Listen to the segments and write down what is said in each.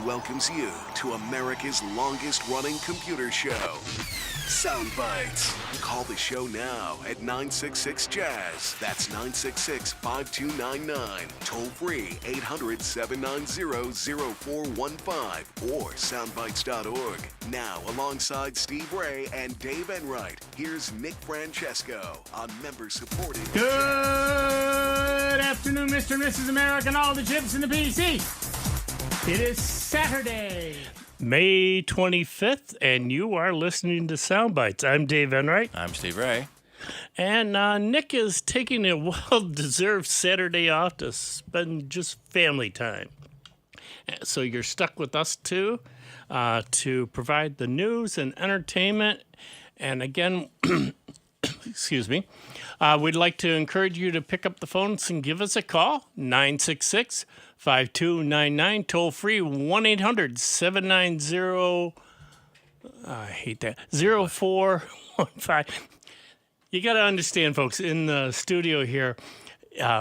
welcomes you to America's longest-running computer show, Sound Bytes. Call the show now at 966-JAZZ. That's 966-5299. Toll free 800-790-0415 or soundbytes.org. Now, alongside Steve Ray and Dave Enright, here's Nick Francesco on member-supported. Good afternoon, Mr. and Mrs. America, and all the chips in the PC. It is Saturday, May 25th, and you are listening to Sound Bytes. I'm Dave Enright. I'm Steve Ray. And Nick is taking a well-deserved Saturday off to spend just family time. So you're stuck with us, too, to provide the news and entertainment. And again, excuse me, we'd like to encourage you to pick up the phones and give us a call, 966-5299, toll free, 1-800-790, I hate that, 0415. You got to understand, folks, in the studio here,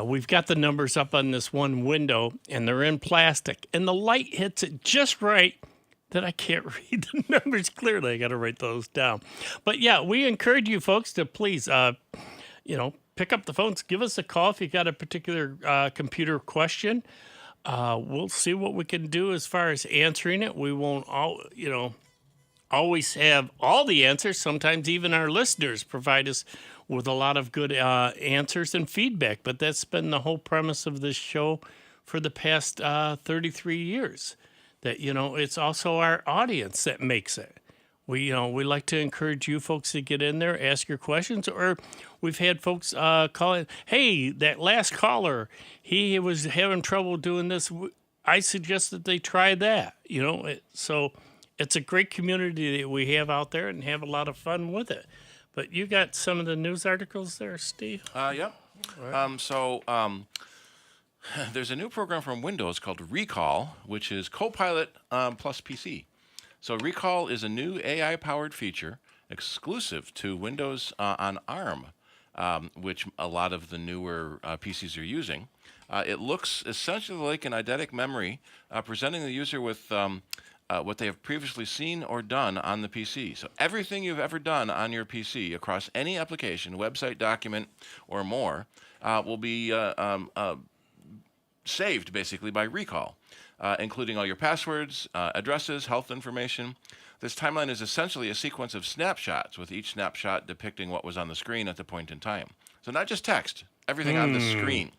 we've got the numbers up on this one window, and they're in plastic, and the light hits it just right that I can't read the numbers clearly. I got to write those down. But yeah, we encourage you folks to please, pick up the phones, give us a call if you got a particular computer question. We'll see what we can do as far as answering it. We won't always have all the answers. Sometimes even our listeners provide us with a lot of good answers and feedback. But that's been the whole premise of this show for the past 33 years. That, it's also our audience that makes it. We like to encourage you folks to get in there, ask your questions, or we've had folks call in, hey, that last caller, he was having trouble doing this. I suggest that they try that, So it's a great community that we have out there and have a lot of fun with it. But you got some of the news articles there, Steve? Yep. Right. There's a new program from Windows called Recall, which is Copilot plus PC. So Recall is a new AI-powered feature exclusive to Windows on ARM, which a lot of the newer PCs are using. It looks essentially like an eidetic memory, presenting the user with what they have previously seen or done on the PC. So everything you've ever done on your PC across any application, website, document, or more, will be saved basically by Recall, including all your passwords, addresses, health information. This timeline is essentially a sequence of snapshots, with each snapshot depicting what was on the screen at the point in time. So not just text, everything on the screen.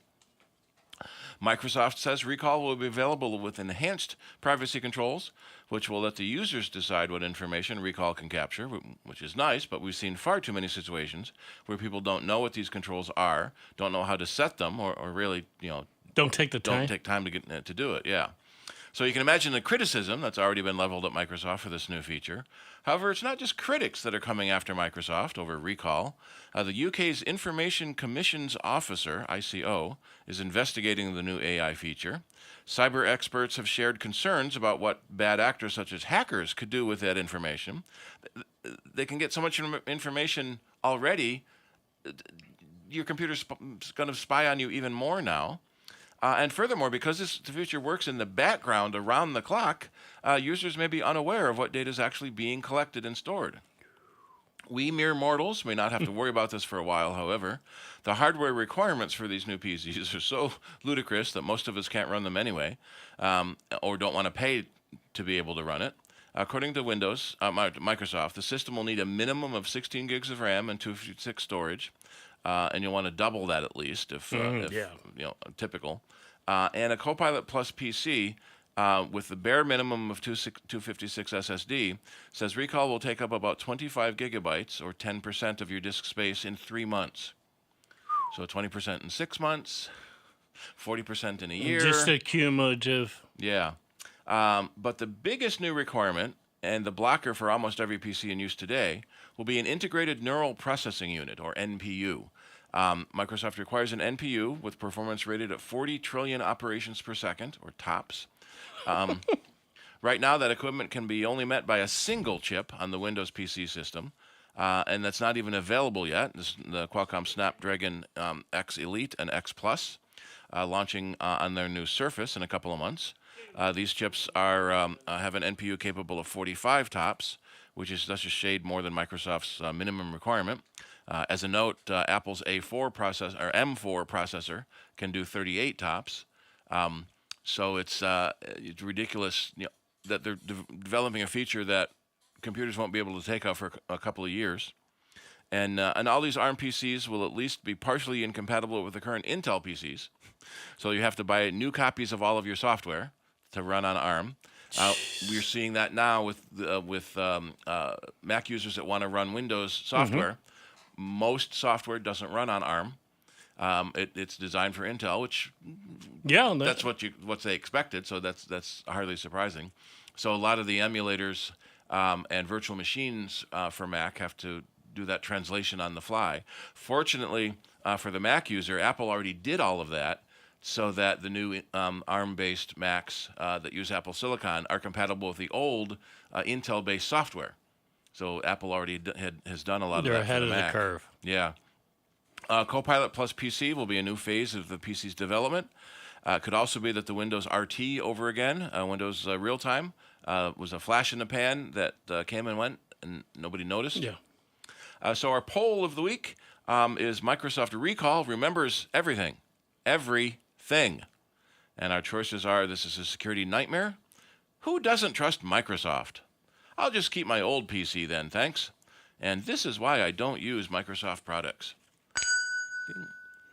Microsoft says Recall will be available with enhanced privacy controls, which will let the users decide what information Recall can capture, which is nice, but we've seen far too many situations where people don't know what these controls are, don't know how to set them, or really, Don't take time to get to do it, yeah. So you can imagine the criticism that's already been leveled at Microsoft for this new feature. However, it's not just critics that are coming after Microsoft over Recall. The UK's Information Commission's Officer, ICO, is investigating the new AI feature. Cyber experts have shared concerns about what bad actors such as hackers could do with that information. They can get so much information already, your computer's going to spy on you even more now. And furthermore, because the feature works in the background around the clock, users may be unaware of what data is actually being collected and stored. We mere mortals may not have to worry about this for a while, however. The hardware requirements for these new PCs are so ludicrous that most of us can't run them anyway, or don't want to pay to be able to run it. According to Microsoft, the system will need a minimum of 16 gigs of RAM and 256 storage. And you'll want to double that at least if typical. And a Copilot plus PC with the bare minimum of 256 SSD says Recall will take up about 25 gigabytes or 10% of your disk space in 3 months. So 20% in 6 months, 40% in a year. Just a cumulative. Yeah. But the biggest new requirement, and the blocker for almost every PC in use today, will be an integrated neural processing unit, or NPU. Microsoft requires an NPU with performance rated at 40 trillion operations per second, or TOPS. Right now, that equipment can be only met by a single chip on the Windows PC system, and that's not even available yet. This is the Qualcomm Snapdragon X Elite and X Plus, launching on their new Surface in a couple of months. These chips are have an NPU capable of 45 tops, which is just a shade more than Microsoft's minimum requirement. As a note, Apple's A4 processor or M4 processor can do 38 tops. So it's ridiculous, that they're developing a feature that computers won't be able to take off for a couple of years. And all these ARM PCs will at least be partially incompatible with the current Intel PCs. So you have to buy new copies of all of your software to run on ARM. We're seeing that now with Mac users that want to run Windows software. Most software doesn't run on ARM. It's designed for Intel, which that's what they expected. So that's hardly surprising. So a lot of the emulators and virtual machines for Mac have to do that translation on the fly. Fortunately, for the Mac user, Apple already did all of that, so that the new ARM-based Macs that use Apple Silicon are compatible with the old Intel-based software. So Apple already has done a lot of that for the Mac. They're ahead of the curve. Yeah. Copilot plus PC will be a new phase of the PC's development. Could also be that the Windows RT over again, Windows Real Time, was a flash in the pan that came and went and nobody noticed. Yeah. So our poll of the week is Microsoft Recall remembers everything. Everything. And our choices are: this is a security nightmare. Who doesn't trust Microsoft? I'll just keep my old PC then, thanks. And this is why I don't use Microsoft products.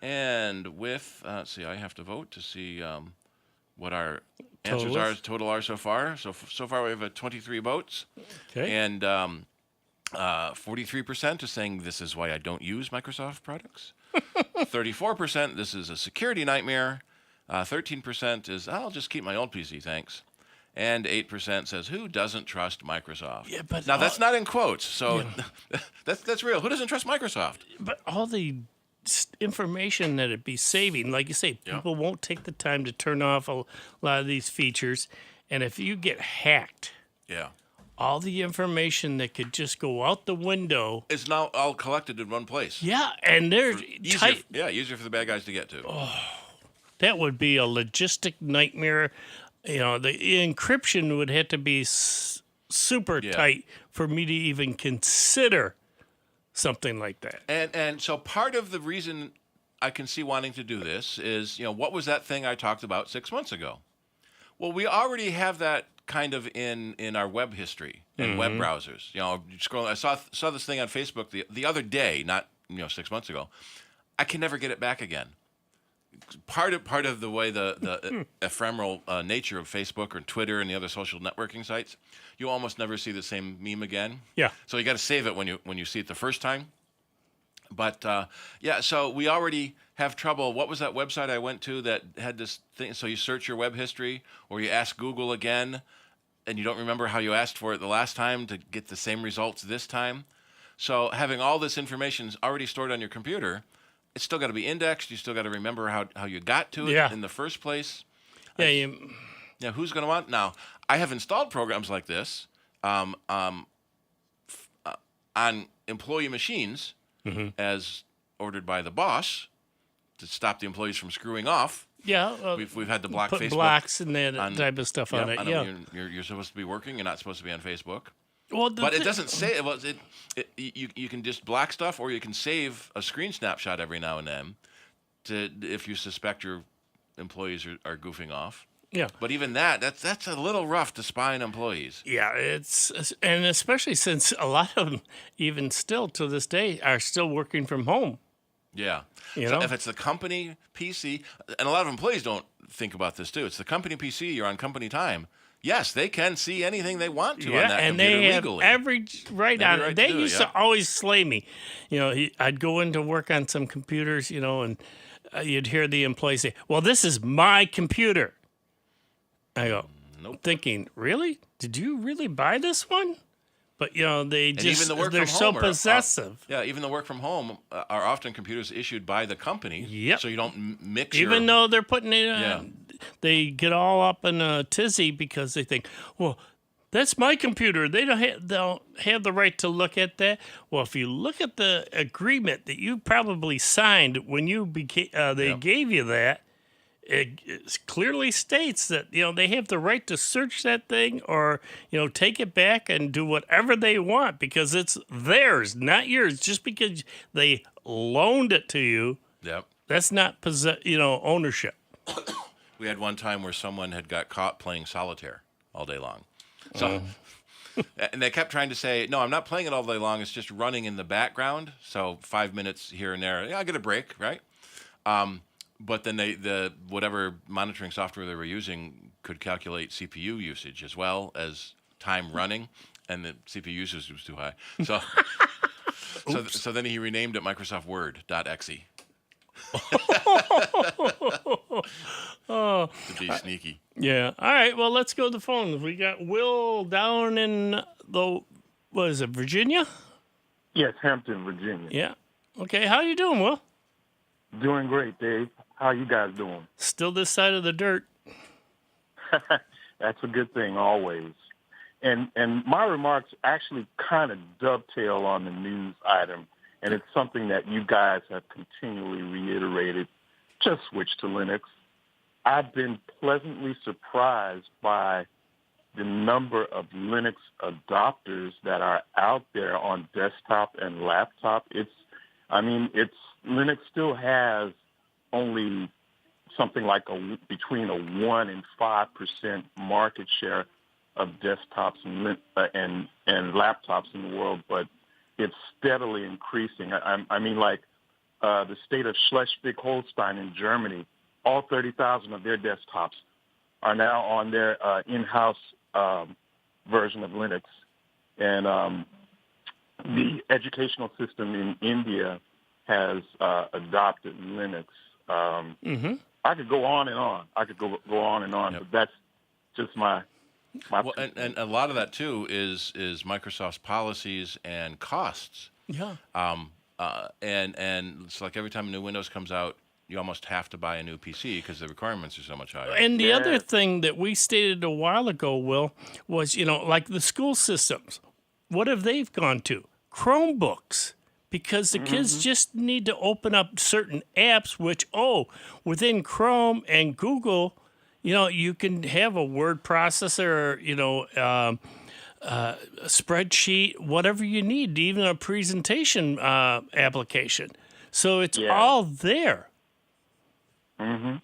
And with, let's see, I have to vote to see what our total are so far. So far we have 23 votes. Okay. And 43% is saying this is why I don't use Microsoft products. 34%, this is a security nightmare. 13% is, I'll just keep my old PC, thanks. And 8% says, who doesn't trust Microsoft? Yeah, but now, that's not in quotes, so that's real. Who doesn't trust Microsoft? But all the information that it'd be saving, like you say, people won't take the time to turn off a lot of these features. And if you get hacked, all the information that could just go out the window is now all collected in one place. Yeah, and they're tight. Easier for the bad guys to get to. Oh, that would be a logistic nightmare. The encryption would have to be super tight for me to even consider something like that. And so part of the reason I can see wanting to do this is, what was that thing I talked about 6 months ago? Well, we already have that kind of in our web history and web browsers. Scrolling, I saw this thing on Facebook the other day, not 6 months ago. I can never get it back again. Part of the way the ephemeral nature of Facebook or Twitter and the other social networking sites, you almost never see the same meme again. Yeah. So you got to save it when you see it the first time. But so we already have trouble. What was that website I went to that had this thing? So you search your web history, or you ask Google again, and you don't remember how you asked for it the last time to get the same results this time. So having all this information already stored on your computer, it's still got to be indexed. You still got to remember how you got to it in the first place. Who's going to want? Now, I have installed programs like this on employee machines as ordered by the boss to stop the employees from screwing off. Yeah. We've had to block put Facebook. Blocks and that type of stuff on it. You're supposed to be working. You're not supposed to be on Facebook. Well, but it doesn't say. Well, you can just block stuff, or you can save a screen snapshot every now and then, if you suspect your employees are goofing off. Yeah. But even that's a little rough to spy on employees. Yeah, and especially since a lot of them, even still to this day, are still working from home. Yeah. So if it's the company PC, and a lot of employees don't think about this too. It's the company PC. You're on company time. Yes, they can see anything they want to on that and computer they have legally. every right on it. They used to always slay me. I'd go in to work on some computers, and you'd hear the employee say, "Well, this is my computer." I go, nope. Thinking, really? Did you really buy this one? But they're so possessive. Even the work from home are often computers issued by the company. Yep. So you don't mix. Even though they're putting it, they get all up in a tizzy because they think, well, that's my computer. They don't have the right to look at that. Well, if you look at the agreement that you probably signed when you gave you that, it clearly states that, they have the right to search that thing or, take it back and do whatever they want because it's theirs, not yours. Just because they loaned it to you, Yep. that's not ownership. We had one time where someone had got caught playing solitaire all day long. So, and they kept trying to say, no, I'm not playing it all day long. It's just running in the background. So 5 minutes here and there. Yeah, I'll get a break, right? But then the whatever monitoring software they were using could calculate CPU usage as well as time running, and the CPU usage was too high. So, so then he renamed it Microsoft Word.exe. To be sneaky. Yeah. All right. Well, let's go to the phone. We got Will down in Virginia? Yes, Hampton, Virginia. Yeah. Okay. How you doing, Will? Doing great, Dave. How you guys doing? Still this side of the dirt. That's a good thing, always. And my remarks actually kind of dovetail on the news item, and it's something that you guys have continually reiterated. Just switch to Linux. I've been pleasantly surprised by the number of Linux adopters that are out there on desktop and laptop. Linux still has only something like between a 1% and 5% market share of desktops and laptops in the world, but it's steadily increasing. The state of Schleswig-Holstein in Germany, all 30,000 of their desktops are now on their in-house version of Linux. And the educational system in India has adopted Linux. I could go on and on. Yep. But that's just my well, and a lot of that too is Microsoft's policies and costs. Yeah. And it's like every time a new Windows comes out, you almost have to buy a new PC because the requirements are so much higher. And the other thing that we stated a while ago, Will, was, like the school systems. What have they gone to? Chromebooks. Because the kids just need to open up certain apps, which, within Chrome and Google, you can have a word processor, a spreadsheet, whatever you need, even a presentation application. So it's all there. Turn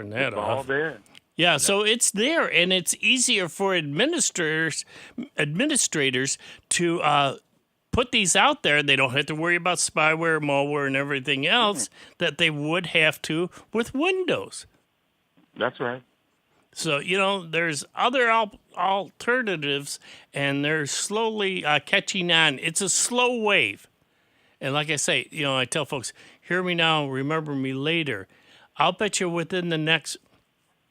that off. All there. Yeah, so it's there, and it's easier for administrators to put these out there. They don't have to worry about spyware, malware, and everything else that they would have to with Windows. That's right. So, there's other alternatives, and they're slowly catching on. It's a slow wave. And like I say, I tell folks, hear me now, remember me later. I'll bet you within the next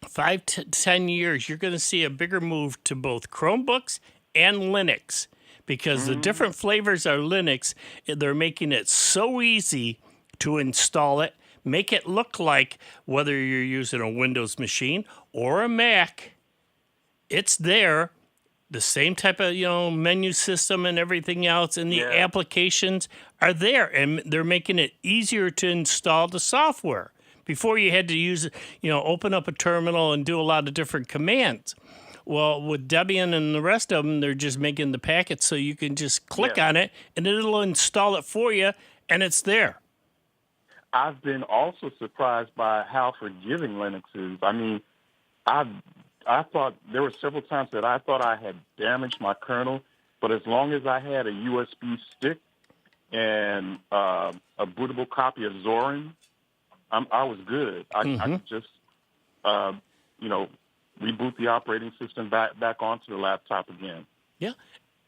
5 to 10 years, you're going to see a bigger move to both Chromebooks and Linux. Because the different flavors of Linux, they're making it so easy to install it, make it look like whether you're using a Windows machine or a Mac, it's there. The same type of, menu system and everything else, and the applications are there, and they're making it easier to install the software. Before you had to use, open up a terminal and do a lot of different commands. Well, with Debian and the rest of them, they're just making the packets so you can just click on it, and it'll install it for you, and it's there. I've been also surprised by how forgiving Linux is. I thought there were several times that I thought I had damaged my kernel, but as long as I had a USB stick and a bootable copy of Zorin, I was good. I could just, reboot the operating system back onto the laptop again. Yeah.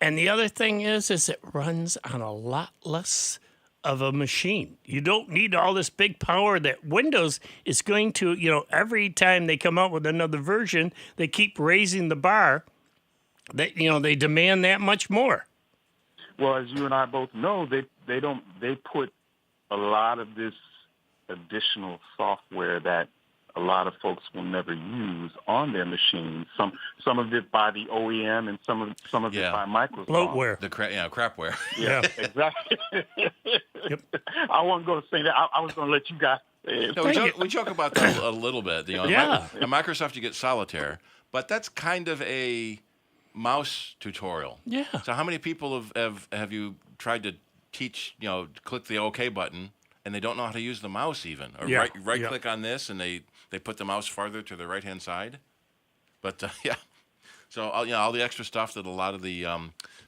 And the other thing is it runs on a lot less of a machine. You don't need all this big power that Windows is going to, every time they come out with another version, they keep raising the bar. They demand that much more. Well, as you and I both know, they put a lot of this additional software that a lot of folks will never use on their machines. Some of it by the OEM and some of it by Microsoft. Bloatware. Crapware. Yeah, exactly. Yep. I wasn't going to say that. I was going to let you guys No, we joke about that a little bit. Yeah. At Microsoft, you get Solitaire, but that's kind of a mouse tutorial. Yeah. So how many people have you tried to teach, click the OK button, and they don't know how to use the mouse even? Or right click on this, and they put the mouse farther to the right-hand side? But, yeah. So, all the extra stuff that a lot of the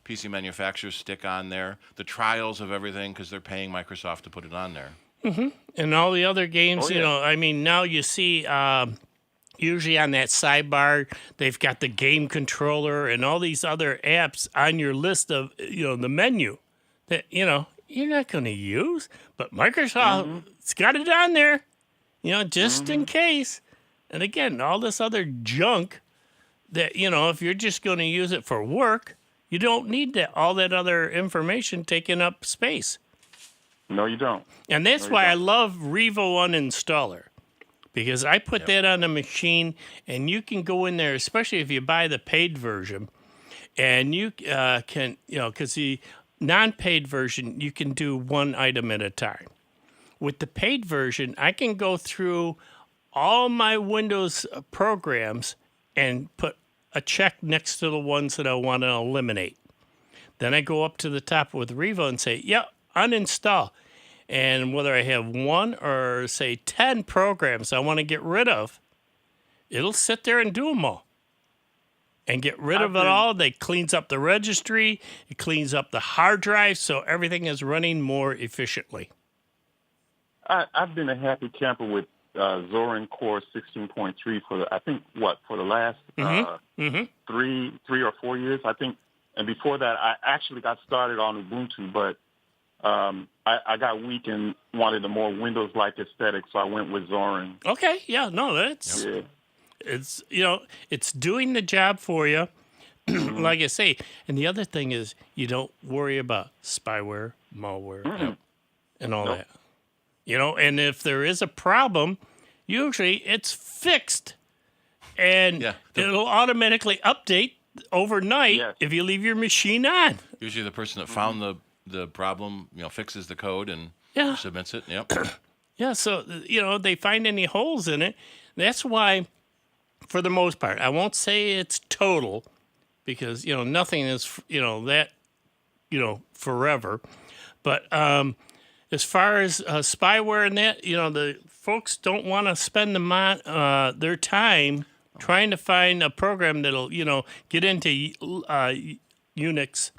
PC manufacturers stick on there, the trials of everything, because they're paying Microsoft to put it on there. Mm-hmm. And all the other games, now you see usually on that sidebar, they've got the game controller and all these other apps on your list of, the menu that, you're not going to use. But Microsoft's got it on there, just in case. And again, all this other junk that, if you're just going to use it for work, you don't need all that other information taking up space. No, you don't. And that's why I love Revo Uninstaller, because I put that on the machine, and you can go in there, especially if you buy the paid version, and you can, because the non-paid version, you can do one item at a time. With the paid version, I can go through all my Windows programs and put a check next to the ones that I want to eliminate. Then I go up to the top with Revo and say, uninstall. And whether I have 1 or, say, 10 programs I want to get rid of, it'll sit there and do them all. And get rid of it all. It cleans up the registry. It cleans up the hard drive, so everything is running more efficiently. I've been a happy camper with Zorin Core 16.3 for the last 3 or 4 years, I think. And before that, I actually got started on Ubuntu, but I got weak and wanted a more Windows-like aesthetic, so I went with Zorin. Okay, that's it's it's doing the job for you, like I say. And the other thing is, you don't worry about spyware, malware, and all that. And if there is a problem, usually it's fixed, and it'll automatically update overnight if you leave your machine on. Usually, the person that found the problem, fixes the code and submits it. Yep. So, they find any holes in it. That's why, for the most part, I won't say it's total, because, nothing is, that, forever. But as far as spyware and that, the folks don't want to spend their time trying to find a program that'll, get into Unix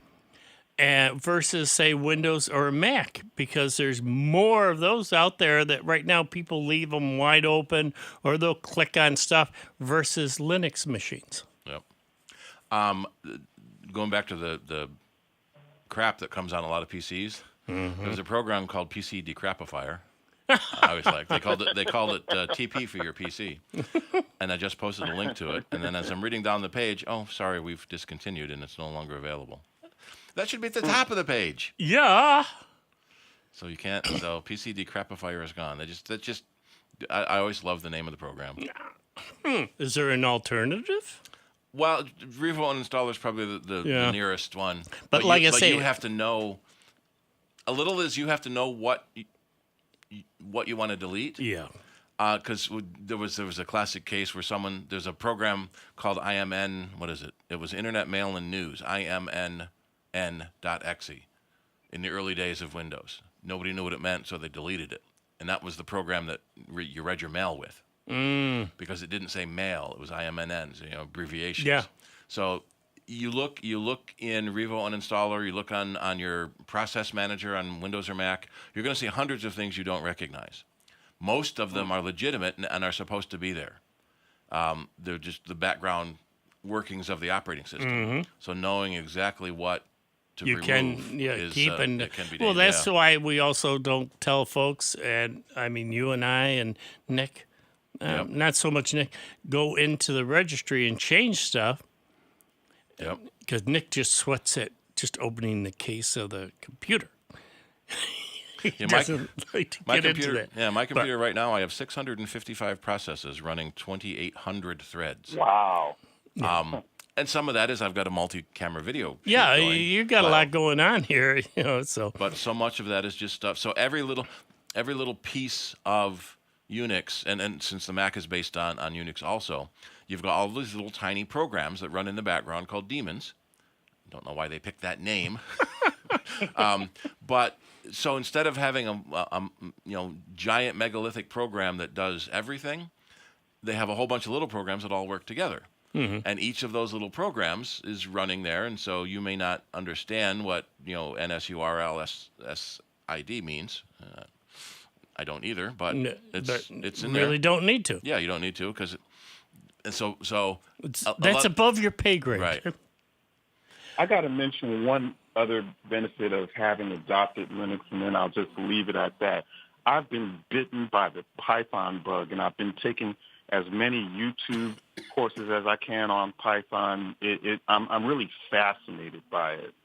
versus, say, Windows or Mac, because there's more of those out there that right now people leave them wide open, or they'll click on stuff, versus Linux machines. Yep. Going back to the crap that comes on a lot of PCs, there's a program called PC Decrapifier. I was like, they called it TP for your PC, and I just posted a link to it. And then as I'm reading down the page, oh, sorry, we've discontinued and it's no longer available. That should be at the top of the page. Yeah. So you can't. So PC Decrapifier is gone. I always love the name of the program. Is there an alternative? Well, Revo Uninstaller is probably the nearest one. But like I say, you have to know. A little is you have to know what you want to delete. Yeah. Because there was a classic case where there's a program called IMN. What is it? It was Internet Mail and News. IMNN.exe in the early days of Windows. Nobody knew what it meant, so they deleted it. And that was the program that you read your mail with. Because it didn't say mail. It was IMNNs, abbreviations. Yeah. So you look in Revo Uninstaller, you look on your process manager on Windows or Mac, you're going to see hundreds of things you don't recognize. Most of them are legitimate and are supposed to be there. They're just the background workings of the operating system. So knowing exactly what to remove keep and it can be well, that's why we also don't tell folks, and I mean you and I and Nick, not so much Nick, go into the registry and change stuff. Yep. Because Nick just sweats at just opening the case of the computer. My computer right now, I have 655 processes running 2,800 threads. Wow. And some of that is I've got a multi-camera video. Yeah, you've got a lot going on here, so. But so much of that is just stuff. So every little piece of Unix, and since the Mac is based on Unix also, you've got all these little tiny programs that run in the background called daemons. Don't know why they picked that name. But so instead of having a giant megalithic program that does everything, they have a whole bunch of little programs that all work together. And each of those little programs is running there, and so you may not understand what NSURLSSID means. I don't either, but it's in there. Really don't need to. Yeah, you don't need to because, so that's above your pay grade. Right. I got to mention one other benefit of having adopted Linux, and then I'll just leave it at that. I've been bitten by the Python bug, and I've been taking as many YouTube courses as I can on Python. I'm really fascinated by it.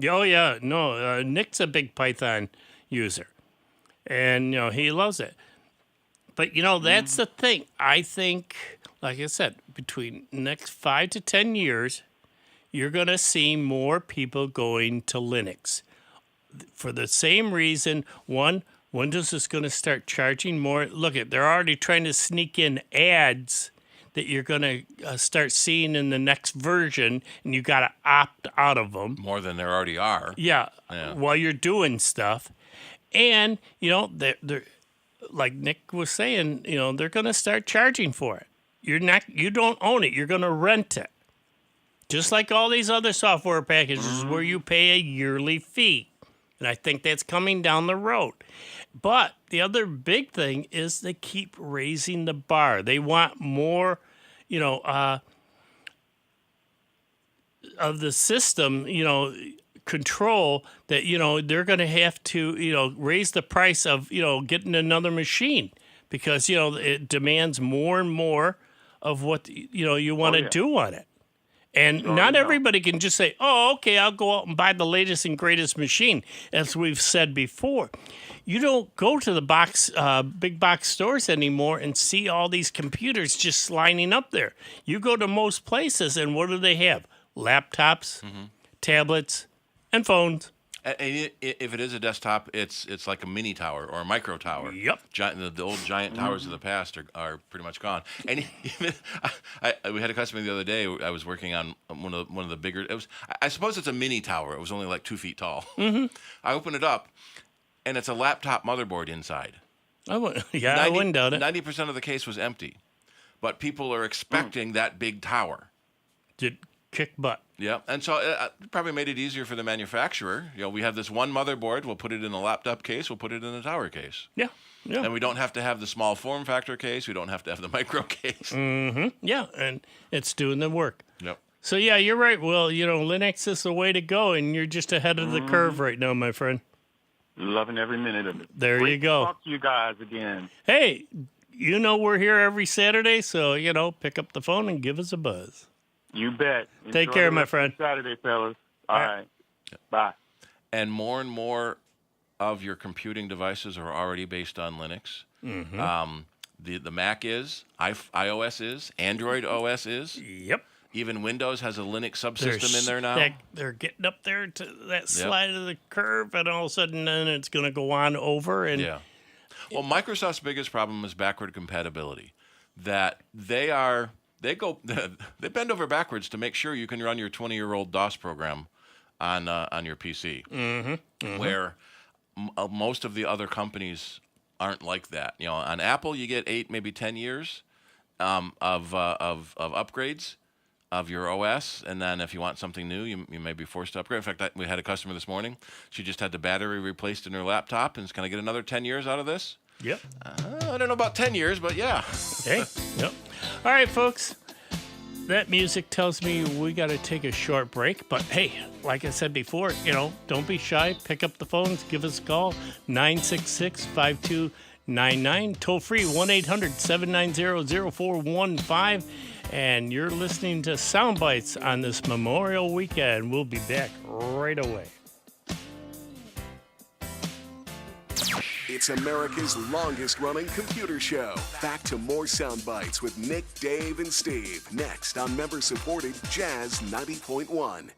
Oh yeah, no, Nick's a big Python user, and he loves it. But that's the thing. I think, like I said, between the next 5 to 10 years, you're going to see more people going to Linux for the same reason. One, Windows is going to start charging more. Look, they're already trying to sneak in ads that you're going to start seeing in the next version, and you got to opt out of them. More than there already are. Yeah, while you're doing stuff. And, they're like Nick was saying, they're going to start charging for it. You don't own it. You're going to rent it. Just like all these other software packages where you pay a yearly fee. And I think that's coming down the road. But the other big thing is they keep raising the bar. They want more, of the system, control that, they're going to have to, raise the price of, getting another machine because, it demands more and more of what, you want to do on it. And not everybody can just say, oh, okay, I'll go out and buy the latest and greatest machine, as we've said before. You don't go to the big box stores anymore and see all these computers just lining up there. You go to most places, and what do they have? Laptops, tablets, and phones. And if it is a desktop, it's like a mini tower or a micro tower. Yep. The old giant towers of the past are pretty much gone. And even, we had a customer the other day. I was working on one of the bigger. I suppose it's a mini tower. It was only like 2 feet tall. I open it up, and it's a laptop motherboard inside. I wouldn't doubt it. 90% of the case was empty, but people are expecting that big tower. Did kick butt. Yeah, and so it probably made it easier for the manufacturer. We have this one motherboard. We'll put it in a laptop case. We'll put it in a tower case. Yeah. And we don't have to have the small form factor case. We don't have to have the micro case. Yeah, and it's doing the work. Yep. So, yeah, you're right. Well, Linux is the way to go, and you're just ahead of the curve right now, my friend. Loving every minute of it. There Great you go. To talk to you guys again. Hey, we're here every Saturday, so, pick up the phone and give us a buzz. You bet. Take care, my friend. Saturday, fellas. All right. Bye. And more of your computing devices are already based on Linux. The Mac is, iOS is, Android OS is. Yep. Even Windows has a Linux subsystem in there now. They're getting up there to that slide of the curve, and all of a sudden then it's going to go on over. And Well, Microsoft's biggest problem is backward compatibility. That they bend over backwards to make sure you can run your 20-year-old DOS program on your PC, where most of the other companies aren't like that. On Apple you get 8, maybe 10 years of upgrades of your OS, and then if you want something new, you may be forced to upgrade. In fact, we had a customer this morning. She just had the battery replaced in her laptop, and is going to get another 10 years out of this. Yep. I don't know about 10 years, but yeah. Hey. Yep. All right, folks. That music tells me we got to take a short break. But hey, like I said before, don't be shy. Pick up the phones. Give us a call. 966-5299. Toll free 1-800-790-0415. And you're listening to Sound Bytes on this Memorial Weekend. We'll be back right away. It's America's longest-running computer show. Back to more Sound Bites with Nick, Dave, and Steve. Next on member-supported Jazz 90.1.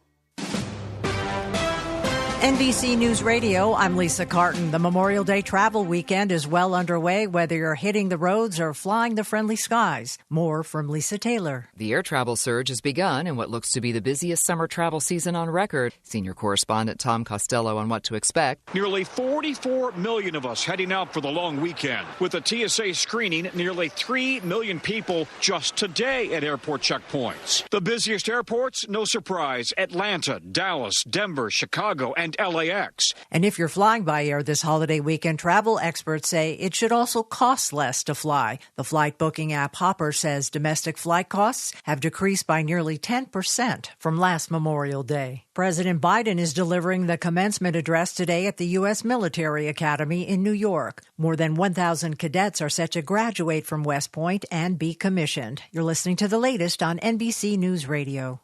NBC News Radio, I'm Lisa Carton. The Memorial Day travel weekend is well underway, whether you're hitting the roads or flying the friendly skies. More from Lisa Taylor. The air travel surge has begun in what looks to be the busiest summer travel season on record. Senior correspondent Tom Costello on what to expect. Nearly 44 million of us heading out for the long weekend. With the TSA screening nearly 3 million people just today at airport checkpoints. The busiest airports, no surprise, Atlanta, Dallas, Denver, Chicago, and LAX. And if you're flying by air this holiday weekend, travel experts say it should also cost less to fly. The flight booking app Hopper says domestic flight costs have decreased by nearly 10% from last Memorial Day. President Biden is delivering the commencement address today at the U.S. Military Academy in New York. More than 1,000 cadets are set to graduate from West Point and be commissioned. You're listening to the latest on NBC News Radio.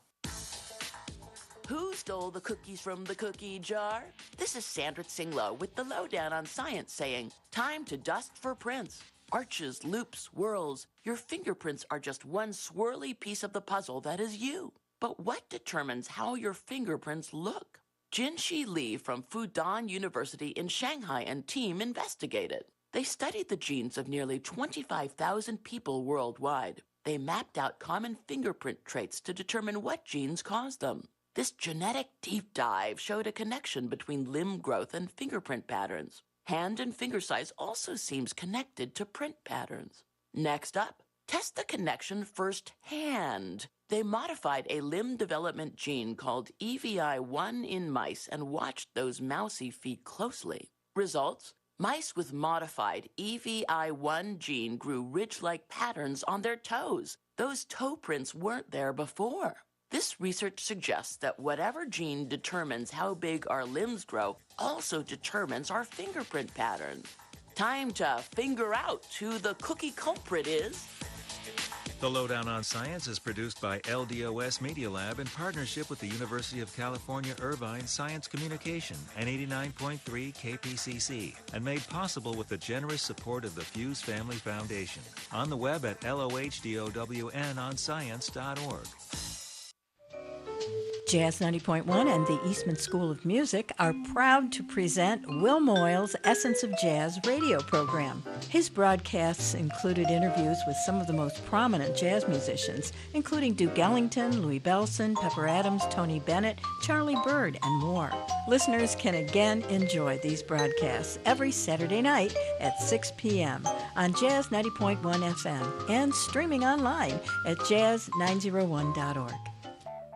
Who stole the cookies from the cookie jar? This is Sandra Singlo with the lowdown on science saying, time to dust for prints. Arches, loops, whirls. Your fingerprints are just one swirly piece of the puzzle that is you. But what determines how your fingerprints look? Jinshi Li from Fudan University in Shanghai and team investigated. They studied the genes of nearly 25,000 people worldwide. They mapped out common fingerprint traits to determine what genes cause them. This genetic deep dive showed a connection between limb growth and fingerprint patterns. Hand and finger size also seems connected to print patterns. Next up, test the connection firsthand. They modified a limb development gene called EVI1 in mice and watched those mousy feet closely. Results? Mice with modified EVI1 gene grew ridge-like patterns on their toes. Those toe prints weren't there before. This research suggests that whatever gene determines how big our limbs grow also determines our fingerprint patterns. Time to figure out who the cookie culprit is. The Lowdown on Science is produced by LDOS Media Lab in partnership with the University of California, Irvine Science Communication and 89.3 KPCC, and made possible with the generous support of the Fuse Family Foundation. On the web at LOHDOWNonscience.org. Jazz 90.1 and the Eastman School of Music are proud to present Will Moyle's Essence of Jazz radio program. His broadcasts included interviews with some of the most prominent jazz musicians, including Duke Ellington, Louis Bellson, Pepper Adams, Tony Bennett, Charlie Byrd, and more. Listeners can again enjoy these broadcasts every Saturday night at 6 p.m. on Jazz 90.1 FM and streaming online at jazz901.org.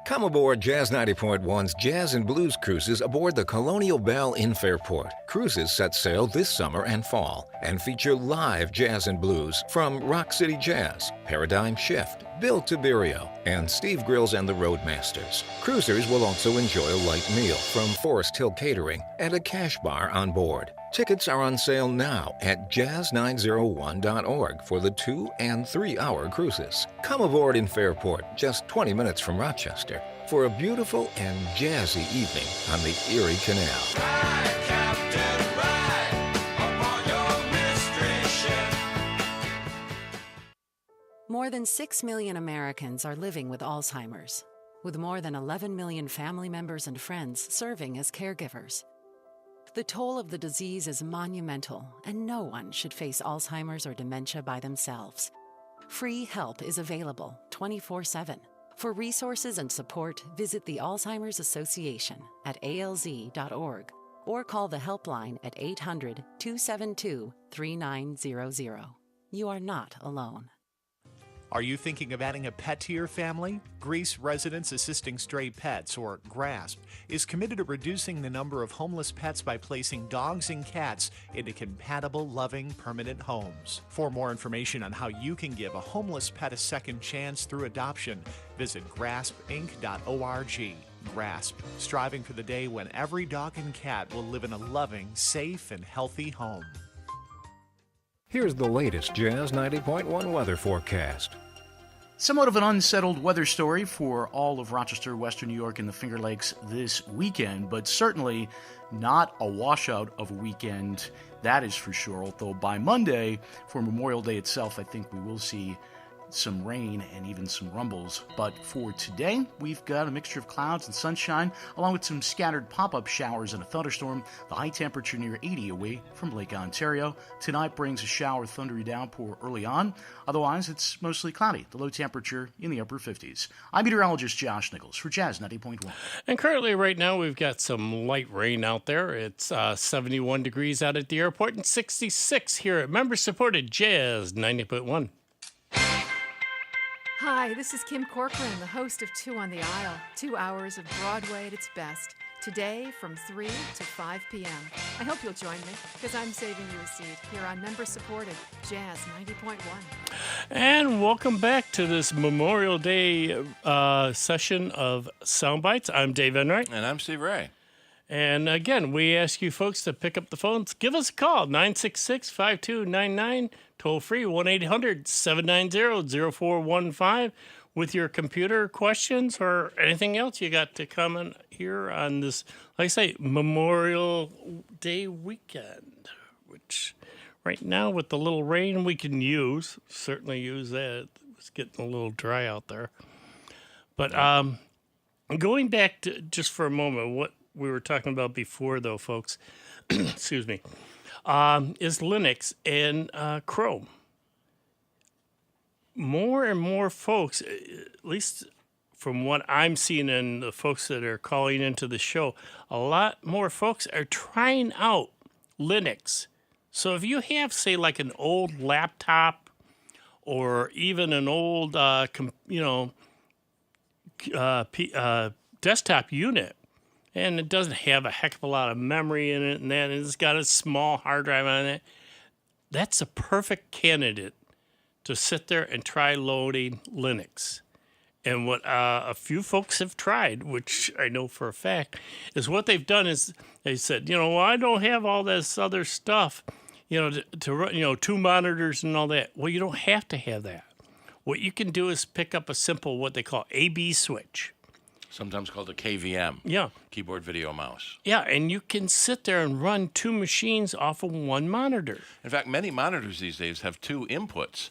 Come aboard Jazz 90.1's Jazz and Blues Cruises aboard the Colonial Belle in Fairport. Cruises set sail this summer and fall and feature live jazz and blues from Rock City Jazz, Paradigm Shift, Bill Tiberio, and Steve Grills and the Roadmasters. Cruisers will also enjoy a light meal from Forest Hill Catering and a cash bar on board. Tickets are on sale now at jazz901.org for the 2- and 3-hour cruises. Come aboard in Fairport, just 20 minutes from Rochester, for a beautiful and jazzy evening on the Erie Canal. Ride, Captain, ride upon your mystery ship. More than 6 million Americans are living with Alzheimer's, with more than 11 million family members and friends serving as caregivers. The toll of the disease is monumental, and no one should face Alzheimer's or dementia by themselves. Free help is available 24/7. For resources and support, visit the Alzheimer's Association at alz.org or call the helpline at 800-272-3900. You are not alone. Are you thinking of adding a pet to your family? Greece Residents Assisting Stray Pets, or GRASP, is committed to reducing the number of homeless pets by placing dogs and cats into compatible, loving, permanent homes. For more information on how you can give a homeless pet a second chance through adoption, visit graspinc.org. GRASP, striving for the day when every dog and cat will live in a loving, safe, and healthy home. Here's the latest Jazz 90.1 weather forecast. Somewhat of an unsettled weather story for all of Rochester, Western New York, and the Finger Lakes this weekend, but certainly not a washout of a weekend, that is for sure. Although by Monday, for Memorial Day itself, I think we will see some rain and even some rumbles. But for today, we've got a mixture of clouds and sunshine, along with some scattered pop-up showers and a thunderstorm. The high temperature near 80 away from Lake Ontario. Tonight brings a shower, thundery downpour early on. Otherwise, it's mostly cloudy. The low temperature in the upper 50s. I'm meteorologist Josh Nichols for Jazz 90.1. And currently, right now, we've got some light rain out there. It's 71 degrees out at the airport and 66 here at member-supported Jazz 90.1. Hi, this is Kim Corcoran, the host of Two on the Aisle, 2 hours of Broadway at its best. Today from 3 to 5 p.m. I hope you'll join me, because I'm saving you a seat here on member-supported Jazz 90.1. And welcome back to this Memorial Day session of Sound Bytes. I'm Dave Enright. And I'm Steve Ray. And again, we ask you folks to pick up the phones. Give us a call, 966-5299, toll-free, 1-800-790-0415, with your computer questions or anything else you got to comment here on this, like I say, Memorial Day weekend, which right now with the little rain we can certainly use that. It's getting a little dry out there. But going back to just for a moment, what we were talking about before, though, folks, excuse me, is Linux and Chrome. More and more folks, at least from what I'm seeing and the folks that are calling into the show, a lot more folks are trying out Linux. So if you have, say, like an old laptop or even an old, desktop unit, and it doesn't have a heck of a lot of memory in it, and then it's got a small hard drive on it, that's a perfect candidate to sit there and try loading Linux. And what a few folks have tried, which I know for a fact, is what they've done is they said, well, I don't have all this other stuff, to run, 2 monitors and all that. Well, you don't have to have that. What you can do is pick up a simple, what they call AB switch. Sometimes called a KVM. Yeah. Keyboard, video, mouse. Yeah, and you can sit there and run 2 machines off of 1 monitor. In fact, many monitors these days have 2 inputs.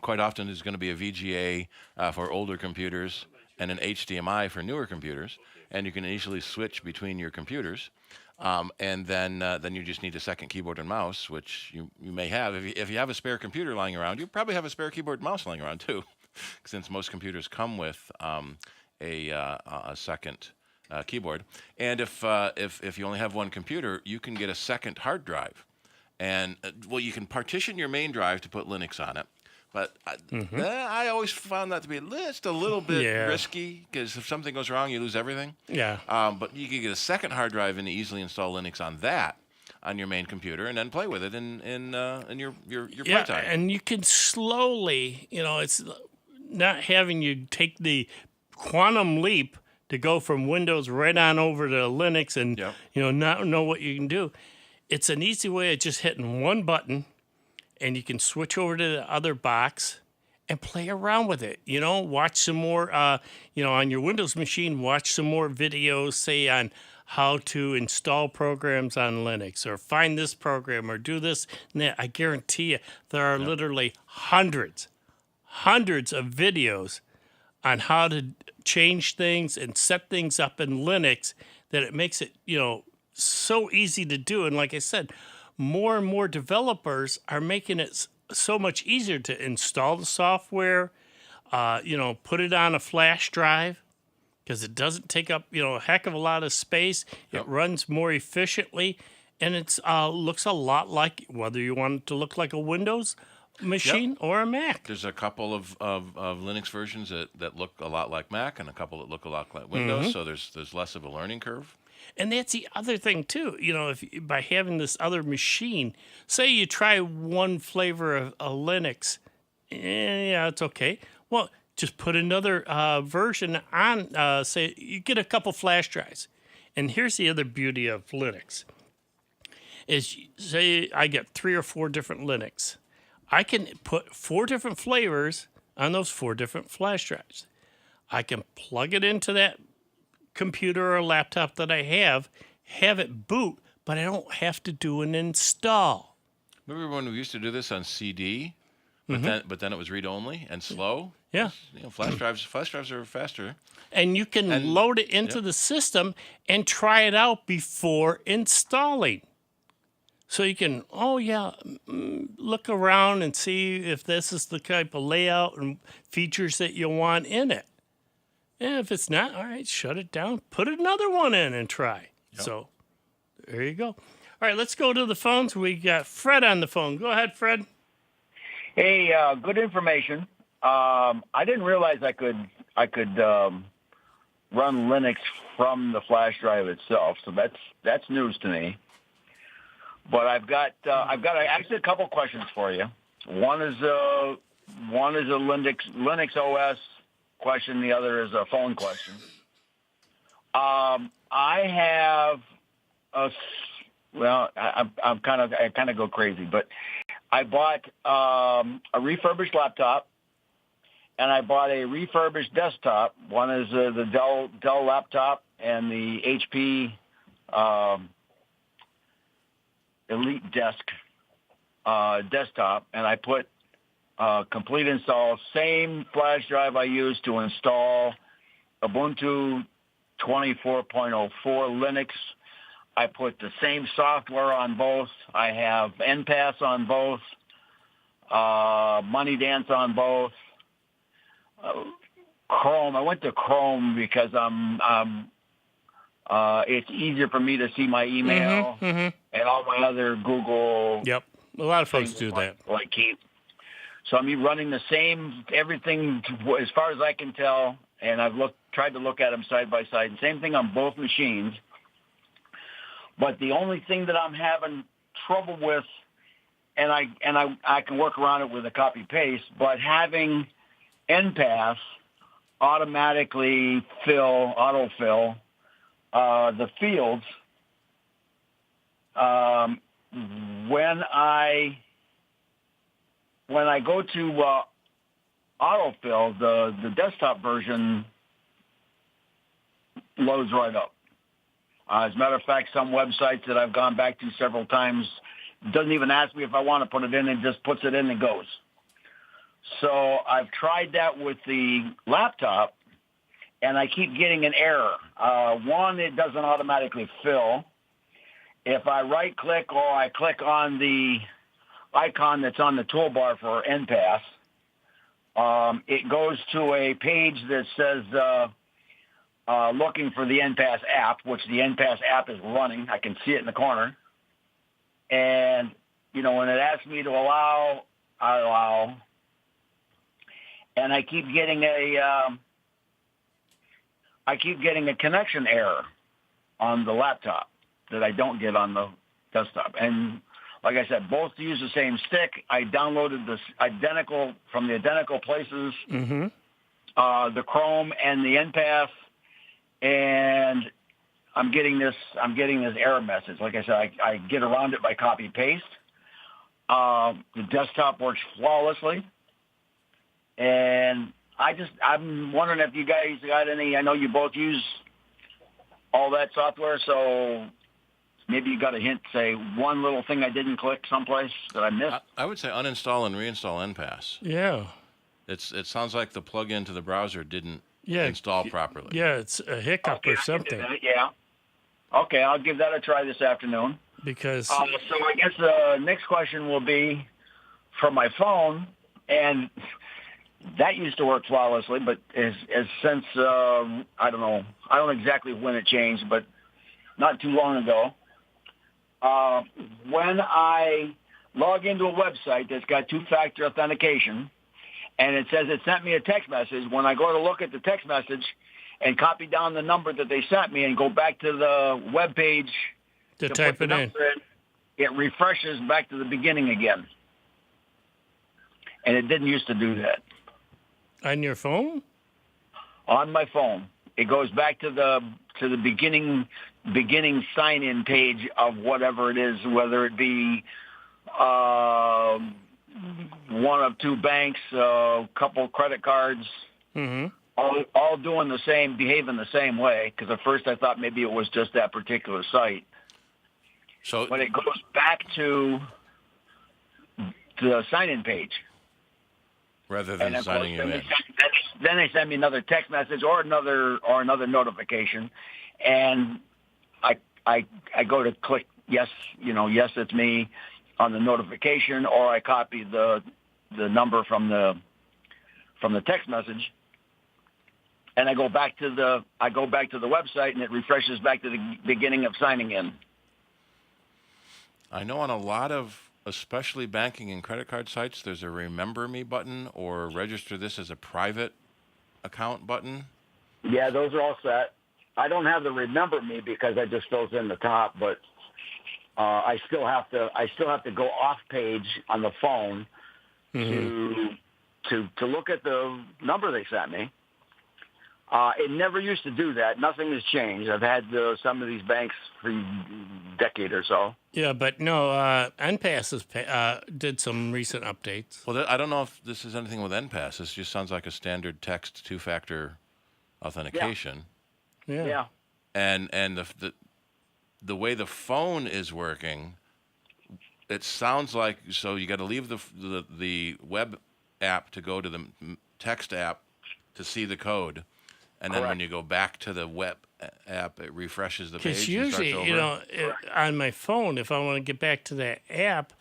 Quite often there's going to be a VGA for older computers and an HDMI for newer computers, and you can easily switch between your computers. And then you just need a second keyboard and mouse, which you may have. If you have a spare computer lying around, you probably have a spare keyboard and mouse lying around too, since most computers come with a second keyboard. And if you only have 1 computer, you can get a second hard drive, and you can partition your main drive to put Linux on it. But I always found that to be just a little bit risky, because if something goes wrong, you lose everything. Yeah. But you can get a second hard drive and easily install Linux on that on your main computer, and then play with it in your playtime. And you can slowly, it's not having you take the quantum leap to go from Windows right on over to Linux and not know what you can do. It's an easy way of just hitting 1 button, and you can switch over to the other box and play around with it. Watch some more, on your Windows machine, watch some more videos, say, on how to install programs on Linux, or find this program, or do this and that. I guarantee you there are literally hundreds of videos on how to change things and set things up in Linux that it makes it, so easy to do. And like I said, more and more developers are making it so much easier to install the software, put it on a flash drive, because it doesn't take up, a heck of a lot of space. It runs more efficiently, and it looks a lot like, whether you want it to look like a Windows machine or a Mac. There's a couple of Linux versions that look a lot like Mac, and a couple that look a lot like Windows, so there's less of a learning curve. And that's the other thing, too. If by having this other machine, say you try one flavor of Linux, it's okay. Well, just put another version on, say, you get a couple flash drives. And here's the other beauty of Linux, is, say I get 3 or 4 different Linux. I can put 4 different flavors on those 4 different flash drives. I can plug it into that computer or laptop that I have it boot, but I don't have to do an install. Remember when we used to do this on CD? but then it was read only and slow. Yeah. Flash drives are faster. And you can load it into the system and try it out before installing. So you can, look around and see if this is the type of layout and features that you want in it. And if it's not, all right, shut it down, put another one in and try. Yep. So there you go. All right, let's go to the phones. We got Fred on the phone. Go ahead, Fred. Hey, good information. I didn't realize I could run Linux from the flash drive itself, so that's news to me. But I've got actually a couple questions for you. One is a Linux OS question. The other is a phone question. I have I kind of go crazy, but I bought a refurbished laptop, and I bought a refurbished desktop. One is the Dell laptop and the HP Elite Desk desktop, and I put complete install, same flash drive I used to install Ubuntu 24.04 Linux. I put the same software on both. I have Enpass on both, MoneyDance on both, Chrome. I went to Chrome because it's easier for me to see my email and all my other Google. Yep, a lot of folks do that. Like keep. So I'm running the same everything as far as I can tell, and I've tried to look at them side by side. Same thing on both machines. But the only thing that I'm having trouble with, and I can work around it with a copy paste, but having Enpass automatically autofill the fields when I go to autofill, the desktop version loads right up. As a matter of fact, some websites that I've gone back to several times doesn't even ask me if I want to put it in, it just puts it in and goes. So I've tried that with the laptop, and I keep getting an error. One, it doesn't automatically fill. If I right-click or I click on the icon that's on the toolbar for Enpass, it goes to a page that says looking for the Enpass app, which the Enpass app is running. I can see it in the corner. And, when it asks me to allow, I allow. And I keep getting a connection error on the laptop that I don't get on the desktop. And like I said, both use the same stick. I downloaded this from the identical places, the Chrome and the Enpass, and I'm getting this error message. Like I said, I get around it by copy paste. The desktop works flawlessly, and I'm wondering if you guys got any. I know you both use all that software, so maybe you got a hint. Say one little thing I didn't click someplace that I missed. I would say uninstall and reinstall Enpass. Yeah. It sounds like the plug-in to the browser didn't install properly. Yeah, it's a hiccup or something. Yeah. Okay, I'll give that a try this afternoon. Because so I guess the next question will be for my phone, and that used to work flawlessly, but since I don't know exactly when it changed, but not too long ago. When I log into a website that's got two-factor authentication, and it says it sent me a text message, when I go to look at the text message and copy down the number that they sent me and go back to the web page to type it in, it refreshes back to the beginning again. And it didn't used to do that. On your phone? On my phone. It goes back to the beginning sign-in page of whatever it is, whether it be one of two banks, a couple credit cards, all doing the same, behaving the same way. Because at first I thought maybe it was just that particular site. But it goes back to the sign-in page. Rather than of signing course, you in. Then they send me another text message or another notification, and I go to click yes, yes, it's me on the notification, or I copy the number from the text message, and I go back to the website, and it refreshes back to the beginning of signing in. I know on a lot of, especially banking and credit card sites, there's a remember me button or register this as a private account button. Yeah, those are all set. I don't have the remember me because I just fills in the top, but I still have to go off page on the phone to look at the number they sent me. It never used to do that. Nothing has changed. I've had some of these banks for a decade or so. Yeah, but no, Enpass did some recent updates. Well, I don't know if this is anything with Enpass. This just sounds like a standard text two-factor authentication. Yeah. And the way the phone is working, it sounds like, so you got to leave the web app to go to the text app to see the code, and then when you go back to the web app, it refreshes the page. Because usually, and starts over. on my phone, if I want to get back to that app,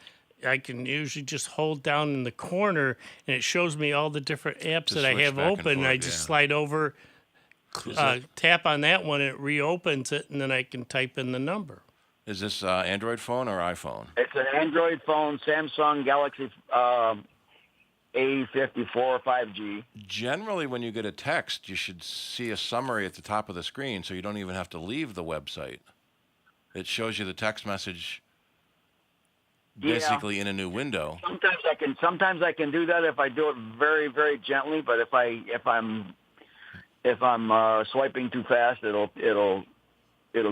I can usually just hold down in the corner, and it shows me all the different apps that I have open. And I just slide over, tap on that one, and it reopens it, and then I can type in the number. Is this Android phone or iPhone? It's an Android phone, Samsung Galaxy A54 5G. Generally, when you get a text, you should see a summary at the top of the screen, so you don't even have to leave the website. It shows you the text message basically in a new window. Sometimes I can do that if I do it very, very gently. But if I'm swiping too fast, it'll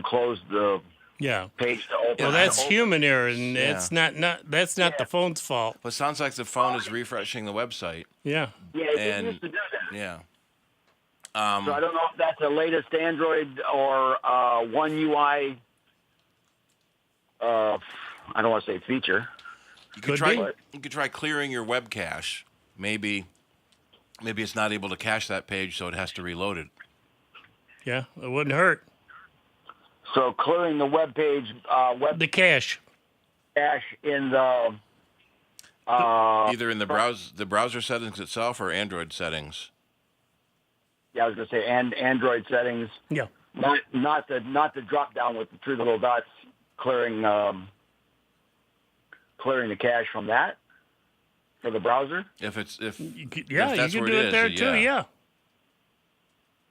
close the page to open. Well, that's human error, and that's not the phone's fault. Well, it sounds like the phone is refreshing the website. Yeah. Yeah, it used to do that. Yeah. So I don't know if that's the latest Android or One UI. I don't want to say feature. You could try clearing your web cache. Maybe it's not able to cache that page, so it has to reload it. Yeah, it wouldn't hurt. So clearing the web page, the cache in the either in the browser settings itself or Android settings. Yeah, I was going to say Android settings. Yeah. Not the drop down with the three little dots clearing the cache from that for the browser. you can do it there too. Yeah.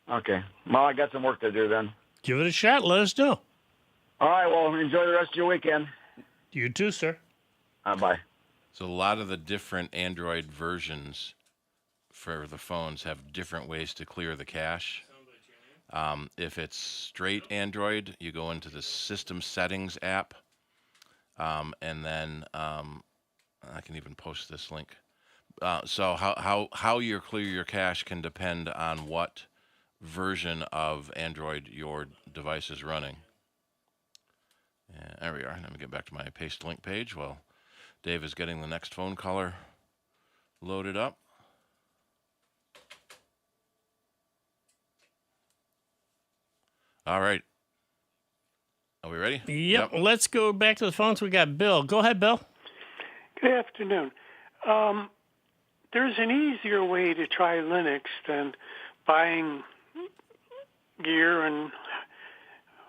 Okay. Well, I got some work to do then. Give it a shot. Let us know. All right. Well, enjoy the rest of your weekend. You too, sir. Bye. So a lot of the different Android versions for the phones have different ways to clear the cache. If it's straight Android, you go into the System Settings app, and then I can even post this link. So how you clear your cache can depend on what version of Android your device is running. There we are. Let me get back to my paste link page while Dave is getting the next phone caller loaded up. All right. Are we ready? Yep. Let's go back to the phones. We got Bill. Go ahead, Bill. Good afternoon. There's an easier way to try Linux than buying gear and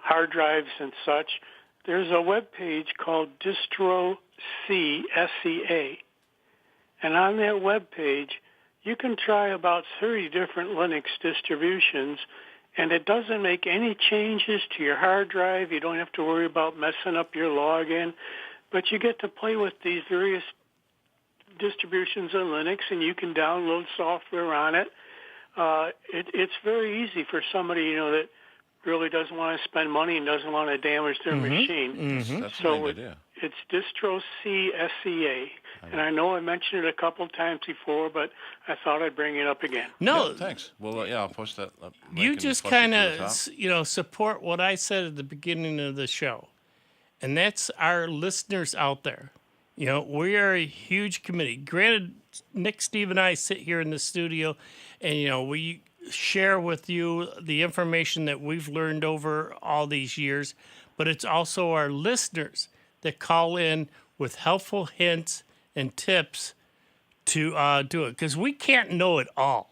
hard drives and such. There's a web page called DistroSea, S-C-A. And on that web page, you can try about 30 different Linux distributions, and it doesn't make any changes to your hard drive. You don't have to worry about messing up your login, but you get to play with these various distributions of Linux, and you can download software on it. It's very easy for somebody, that really doesn't want to spend money and doesn't want to damage their machine. That's so a good idea. It's DistroSea, S-C-A. And I know I mentioned it a couple times before, but I thought I'd bring it up again. No. Yeah, thanks. Well, I'll post that up. You just kind of, support what I said at the beginning of the show. And that's our listeners out there. You know, we are a huge committee. Granted, Nick, Steve, and I sit here in the studio, and, you know, we share with you the information that we've learned over all these years, but it's also our listeners that call in with helpful hints and tips to do it, because we can't know it all.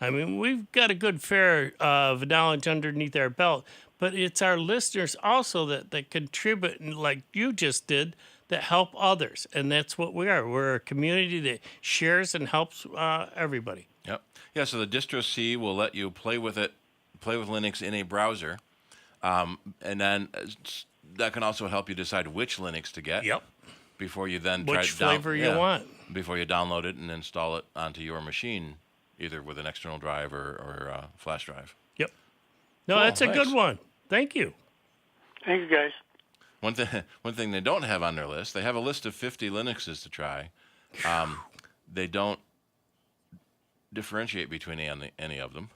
I mean, we've got a good fair of knowledge underneath our belt, but it's our listeners also that contribute, and like you just did, that help others. And that's what we are. We're a community that shares and helps everybody. Yep. Yeah, so the DistroSea will let you play with Linux in a browser. And then that can also help you decide which Linux to get. Yep. Before you then Which flavor you want. Before you download it and install it onto your machine, either with an external drive or flash drive. Yep. No, Cool, that's a thanks. good one. Thank you. Thank you, guys. One thing they don't have on their list, they have a list of 50 Linuxes to try. They don't differentiate between any of them.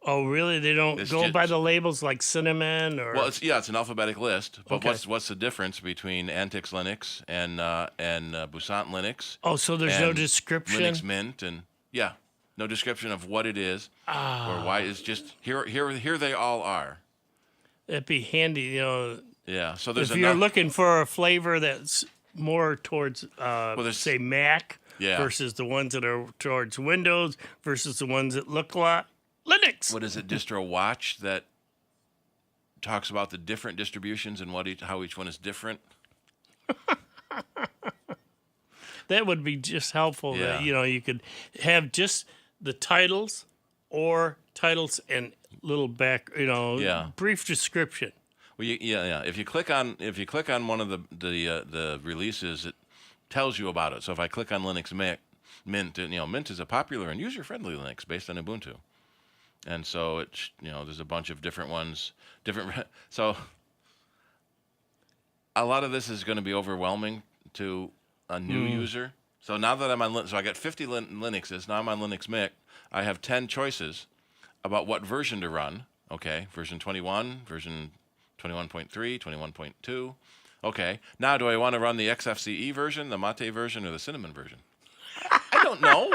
Oh, really? They don't go by the labels like Cinnamon or? Well, it's an alphabetic list. But Okay. what's the difference between Antix Linux and Busant Linux? Oh, so there's no and description? Linux Mint no description of what it is or why. It's just here they all are. It'd be handy, you know. Yeah. So there's if you're looking for a flavor that's more towards, say, Mac versus the ones that are towards Windows versus the ones that look like Linux. What is it, Distro Watch, that talks about the different distributions and how each one is different? That would be just helpful. Yeah. That, you know, you could have just the titles or titles and little brief description. Well, If you click on one of the releases, it tells you about it. So if I click on Linux Mint, Mint is a popular and user-friendly Linux based on Ubuntu, and so it's there's a bunch of different ones. So a lot of this is going to be overwhelming to a new user. So now that I'm on, so I got 50 Linuxes. Now I'm on Linux Mint. I have 10 choices about what version to run. Okay, version 21, version 21.3, 21.2. Okay, now do I want to run the XFCE version, the Mate version, or the Cinnamon version? I don't know.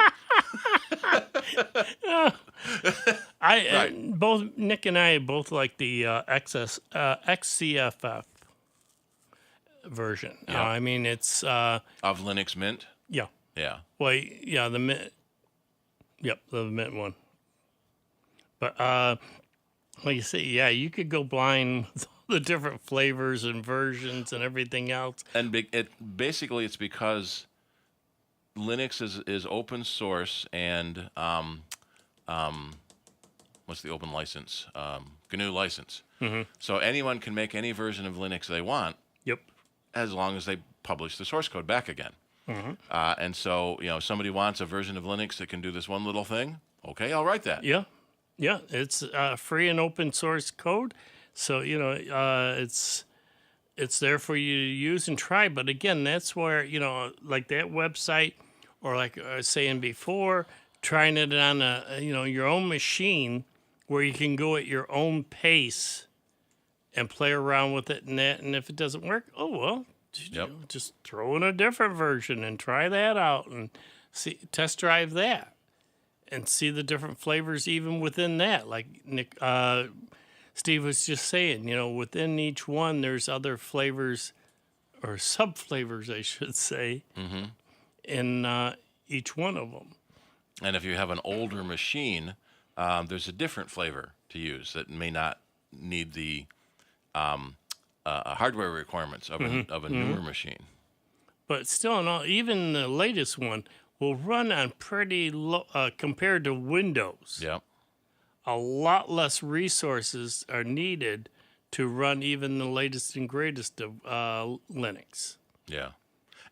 Both Nick and I both like the XCFF version. Yeah. I mean, it's of Linux Mint. Yeah. Yeah. Well, yeah, the Mint. Yep, the Mint one. But like you say, yeah, you could go blind with all the different flavors and versions and everything else. And basically it's because Linux is open source and what's the open license? GNU license. Mm-hmm. So anyone can make any version of Linux they want. Yep. As long as they publish the source code back again. Mm-hmm. And so, somebody wants a version of Linux that can do this one little thing. Okay, I'll write that. Yeah. Yeah, it's free and open source code. So, it's there for you to use and try. But again, that's where, like that website or like I was saying before, trying it on your own machine where you can go at your own pace and play around with it and that. And if it doesn't work, just throw in a different version and try that out and test drive that and see the different flavors even within that. Like Steve was just saying, within each one, there's other flavors or sub-flavors, I should say, in each one of them. And if you have an older machine, there's a different flavor to use that may not need the hardware requirements of a newer machine. But still, in all, even the latest one will run on pretty low compared to Windows. Yeah. A lot less resources are needed to run even the latest and greatest of Linux. Yeah.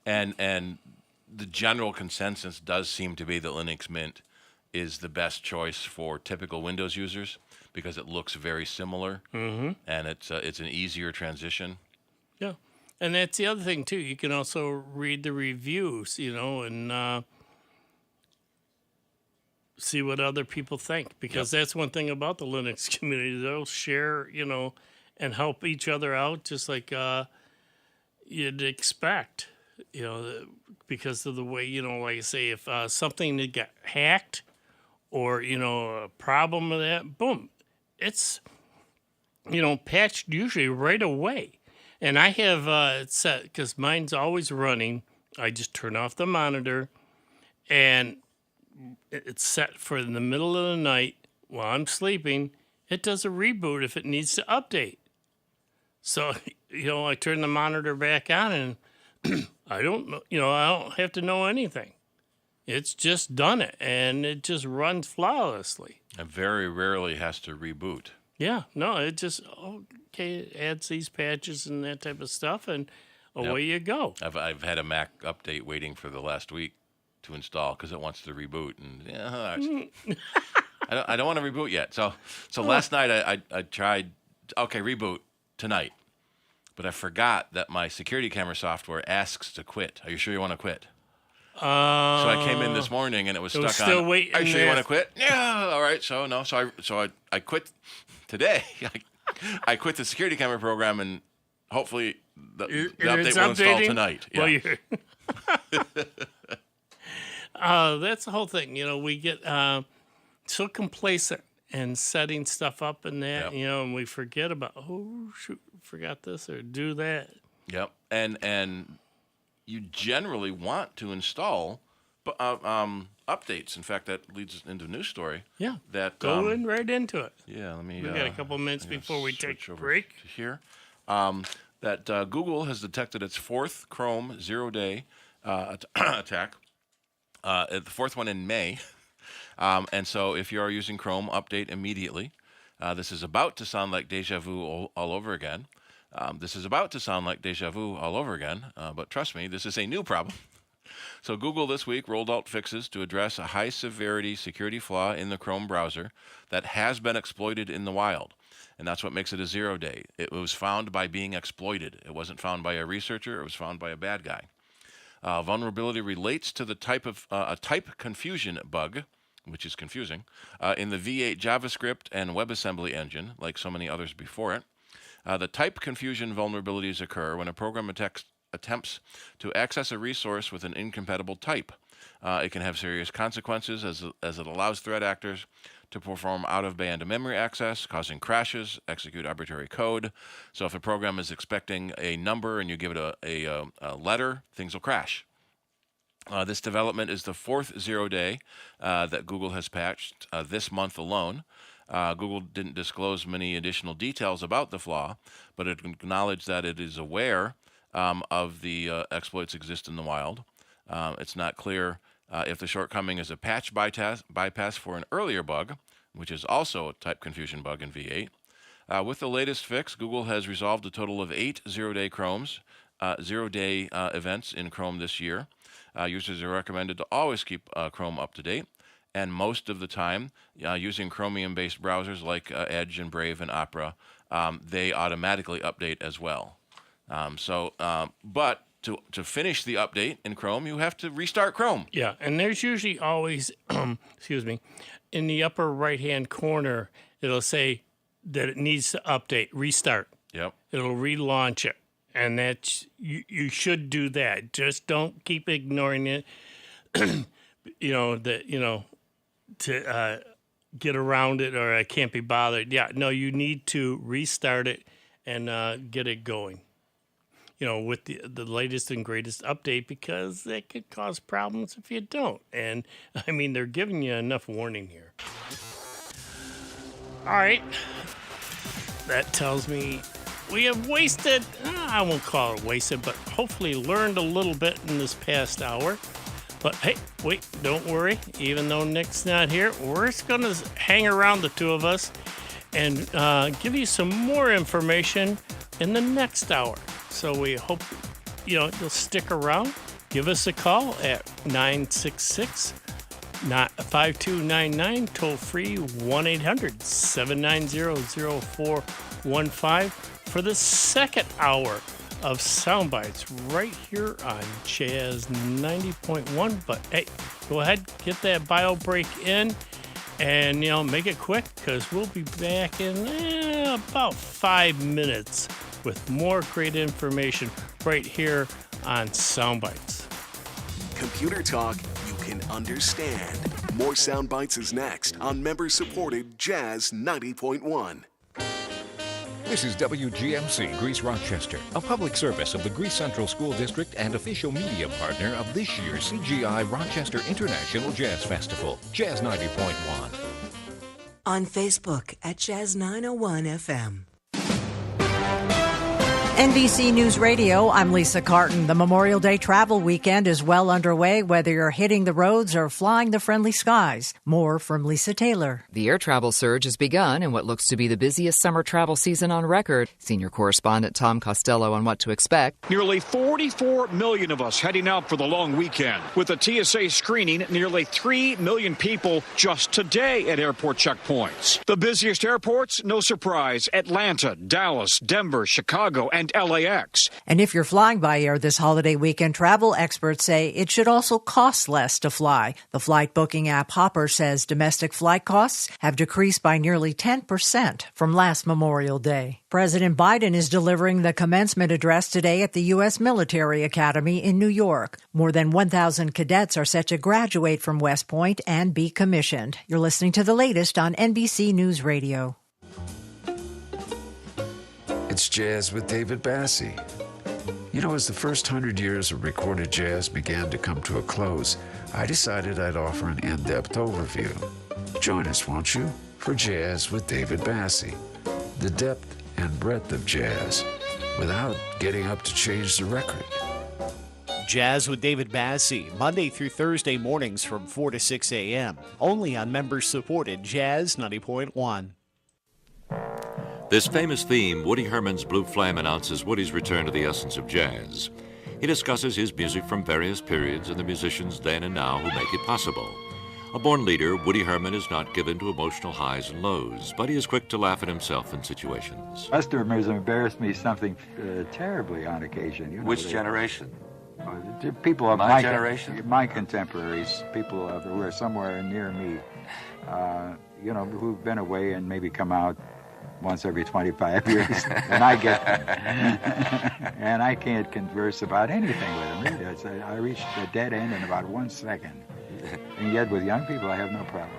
And the general consensus does seem to be that Linux Mint is the best choice for typical Windows users because it looks very similar, and it's an easier transition. Yeah, and that's the other thing too. You can also read the reviews, and see what other people think, because that's one thing about the Linux community. They'll share, and help each other out, just like you'd expect. because of the way, like I say, if something that got hacked or, a problem with that, boom, it's, patched usually right away. And I have it set, because mine's always running. I just turn off the monitor, and it's set for in the middle of the night while I'm sleeping. It does a reboot if it needs to update. So, I turn the monitor back on, and I don't know, I don't have to know anything. It's just done it, and it just runs flawlessly. It very rarely has to reboot. Yeah, no, it just, it adds these patches and that type of stuff, and away you go. I've had a Mac update waiting for the last week to install because it wants to reboot, and I don't want to reboot yet. So last night I tried, reboot tonight, but I forgot that my security camera software asks to quit. Are you sure you want to quit? So I came in this morning and it was stuck still on. Waiting Are you sure you want to quit? Yeah. All right. So I quit today. I quit the security camera program, and hopefully the update will install tonight. Yeah. That's the whole thing. We get so complacent and setting stuff up and that, and we forget about, forgot this or do that. Yep. And you generally want to install updates. In fact, that leads us into a news story. Yeah. That go right into it. Yeah. Let me. We got a couple minutes before we take a break. Here, that Google has detected its fourth Chrome zero-day attack. The fourth one in May. And so if you are using Chrome, update immediately. This is about to sound like deja vu all over again. But trust me, this is a new problem. So Google this week rolled out fixes to address a high-severity security flaw in the Chrome browser that has been exploited in the wild. And that's what makes it a zero-day. It was found by being exploited. It wasn't found by a researcher. It was found by a bad guy. Vulnerability relates to the type confusion bug, which is confusing, in the V8 JavaScript and WebAssembly engine, like so many others before it. The type confusion vulnerabilities occur when a program attempts to access a resource with an incompatible type. It can have serious consequences as it allows threat actors to perform out-of-band memory access, causing crashes, execute arbitrary code. So if a program is expecting a number and you give it a letter, things will crash. This development is the fourth zero-day that Google has patched this month alone. Google didn't disclose many additional details about the flaw, but it acknowledged that it is aware of the exploits exist in the wild. It's not clear if the shortcoming is a patch bypass for an earlier bug, which is also a type confusion bug in V8. With the latest fix, Google has resolved a total of 8 zero-day events in Chrome this year. Users are recommended to always keep Chrome up to date, and most of the time, using Chromium-based browsers like Edge and Brave and Opera, they automatically update as well. But to finish the update in Chrome, you have to restart Chrome. Yeah, and there's usually always, in the upper right-hand corner, it'll say that it needs to update, restart. Yep. It'll relaunch it, and that's you should do that. Just don't keep ignoring it. To get around it, or I can't be bothered. Yeah, no, you need to restart it and get it going. With the latest and greatest update, because that could cause problems if you don't. And, I mean, they're giving you enough warning here. All right. That tells me we have wasted, I won't call it wasted, but hopefully learned a little bit in this past hour. But, hey, wait, don't worry. Even though Nick's not here, we're just going to hang around, the two of us, and give you some more information in the next hour. So we hope, you'll stick around. Give us a call at 966-5299, toll free 1-800-790-0415 for the second hour of Soundbites right here on Jazz 90.1. But hey, go ahead, get that bio break in, and make it quick, because we'll be back in about 5 minutes with more great information right here on Soundbites. Computer talk you can understand. More Sound Bites is next on member-supported Jazz 90.1. This is WGMC Greece Rochester, a public service of the Greece Central School District and official media partner of this year's CGI Rochester International Jazz Festival, Jazz 90.1. On Facebook at Jazz 901 FM. NBC News Radio, I'm Lisa Carton. The Memorial Day travel weekend is well underway, whether you're hitting the roads or flying the friendly skies. More from Lisa Taylor. The air travel surge has begun in what looks to be the busiest summer travel season on record. Senior correspondent Tom Costello on what to expect. Nearly 44 million of us heading out for the long weekend. With the TSA screening nearly 3 million people just today at airport checkpoints. The busiest airports, no surprise, Atlanta, Dallas, Denver, Chicago, and LAX. And if you're flying by air this holiday weekend, travel experts say it should also cost less to fly. The flight booking app Hopper says domestic flight costs have decreased by nearly 10% from last Memorial Day. President Biden is delivering the commencement address today at the U.S. Military Academy in New York. More than 1,000 cadets are set to graduate from West Point and be commissioned. You're listening to the latest on NBC News Radio. It's Jazz with David Bassie. You know, as the first 100 years of recorded jazz began to come to a close, I decided I'd offer an in-depth overview. Join us, won't you, for Jazz with David Bassie. The depth and breadth of jazz, without getting up to change the record. Jazz with David Bassie, Monday through Thursday mornings from 4 to 6 a.m., only on members-supported Jazz 90.1. This famous theme, Woody Herman's Blue Flame, announces Woody's return to the essence of jazz. He discusses his music from various periods and the musicians then and now who make it possible. A born leader, Woody Herman is not given to emotional highs and lows, but he is quick to laugh at himself in situations. Customers embarrassed me something terribly on occasion. You know, Which generation? People of My generation? my contemporaries, people who are somewhere near me, who've been away and maybe come out once every 25 years, and I get them. And I can't converse about anything with them. Really. I reach the dead end in about 1 second. And yet with young people, I have no problem.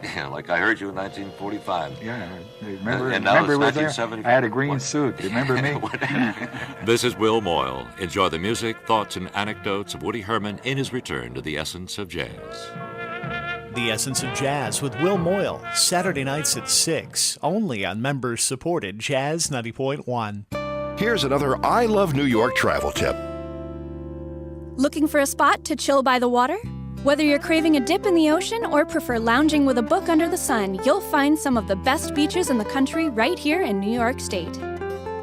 Yeah, like I heard you in 1945. Yeah, remember it's was there? 1975. I had a green suit. Remember me? This is Will Moyle. Enjoy the music, thoughts, and anecdotes of Woody Herman in his return to the essence of jazz. The Essence of Jazz with Will Moyle, Saturday nights at 6, only on members-supported Jazz 90.1. Here's another I Love New York travel tip. Looking for a spot to chill by the water? Whether you're craving a dip in the ocean or prefer lounging with a book under the sun, you'll find some of the best beaches in the country right here in New York State.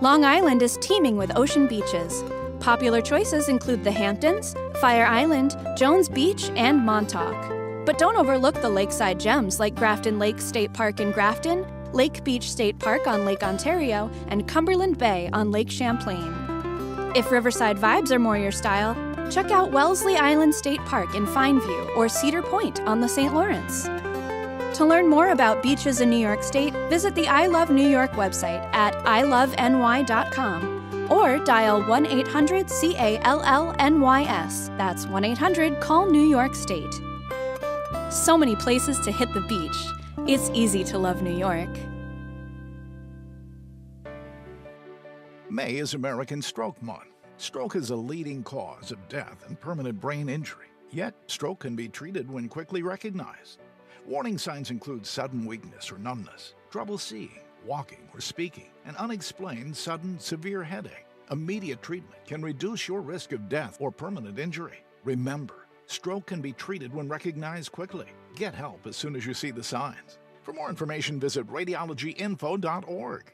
Long Island is teeming with ocean beaches. Popular choices include the Hamptons, Fire Island, Jones Beach, and Montauk. But don't overlook the lakeside gems like Grafton Lake State Park in Grafton, Lake Beach State Park on Lake Ontario, and Cumberland Bay on Lake Champlain. If riverside vibes are more your style, check out Wellesley Island State Park in Fineview or Cedar Point on the St. Lawrence. To learn more about beaches in New York State, visit the I Love New York website at iloveny.com or dial 1-800-CALLNYS. That's 1-800-CALL-New York State. So many places to hit the beach. It's easy to love New York. May is American Stroke Month. Stroke is a leading cause of death and permanent brain injury. Yet, stroke can be treated when quickly recognized. Warning signs include sudden weakness or numbness, trouble seeing, walking, or speaking, and unexplained sudden severe headache. Immediate treatment can reduce your risk of death or permanent injury. Remember, stroke can be treated when recognized quickly. Get help as soon as you see the signs. For more information, visit radiologyinfo.org.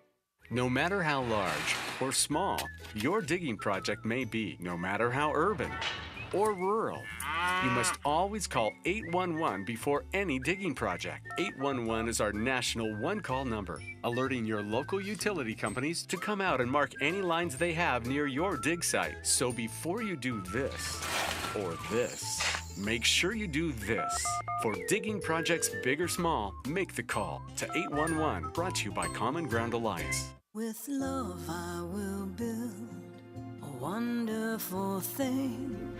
No matter how large or small your digging project may be, no matter how urban or rural, you must always call 811 before any digging project. 811 is our national one-call number, alerting your local utility companies to come out and mark any lines they have near your dig site. So before you do this or this, make sure you do this. For digging projects big or small, make the call to 811, brought to you by Common Ground Alliance. With love I will build a wonderful thing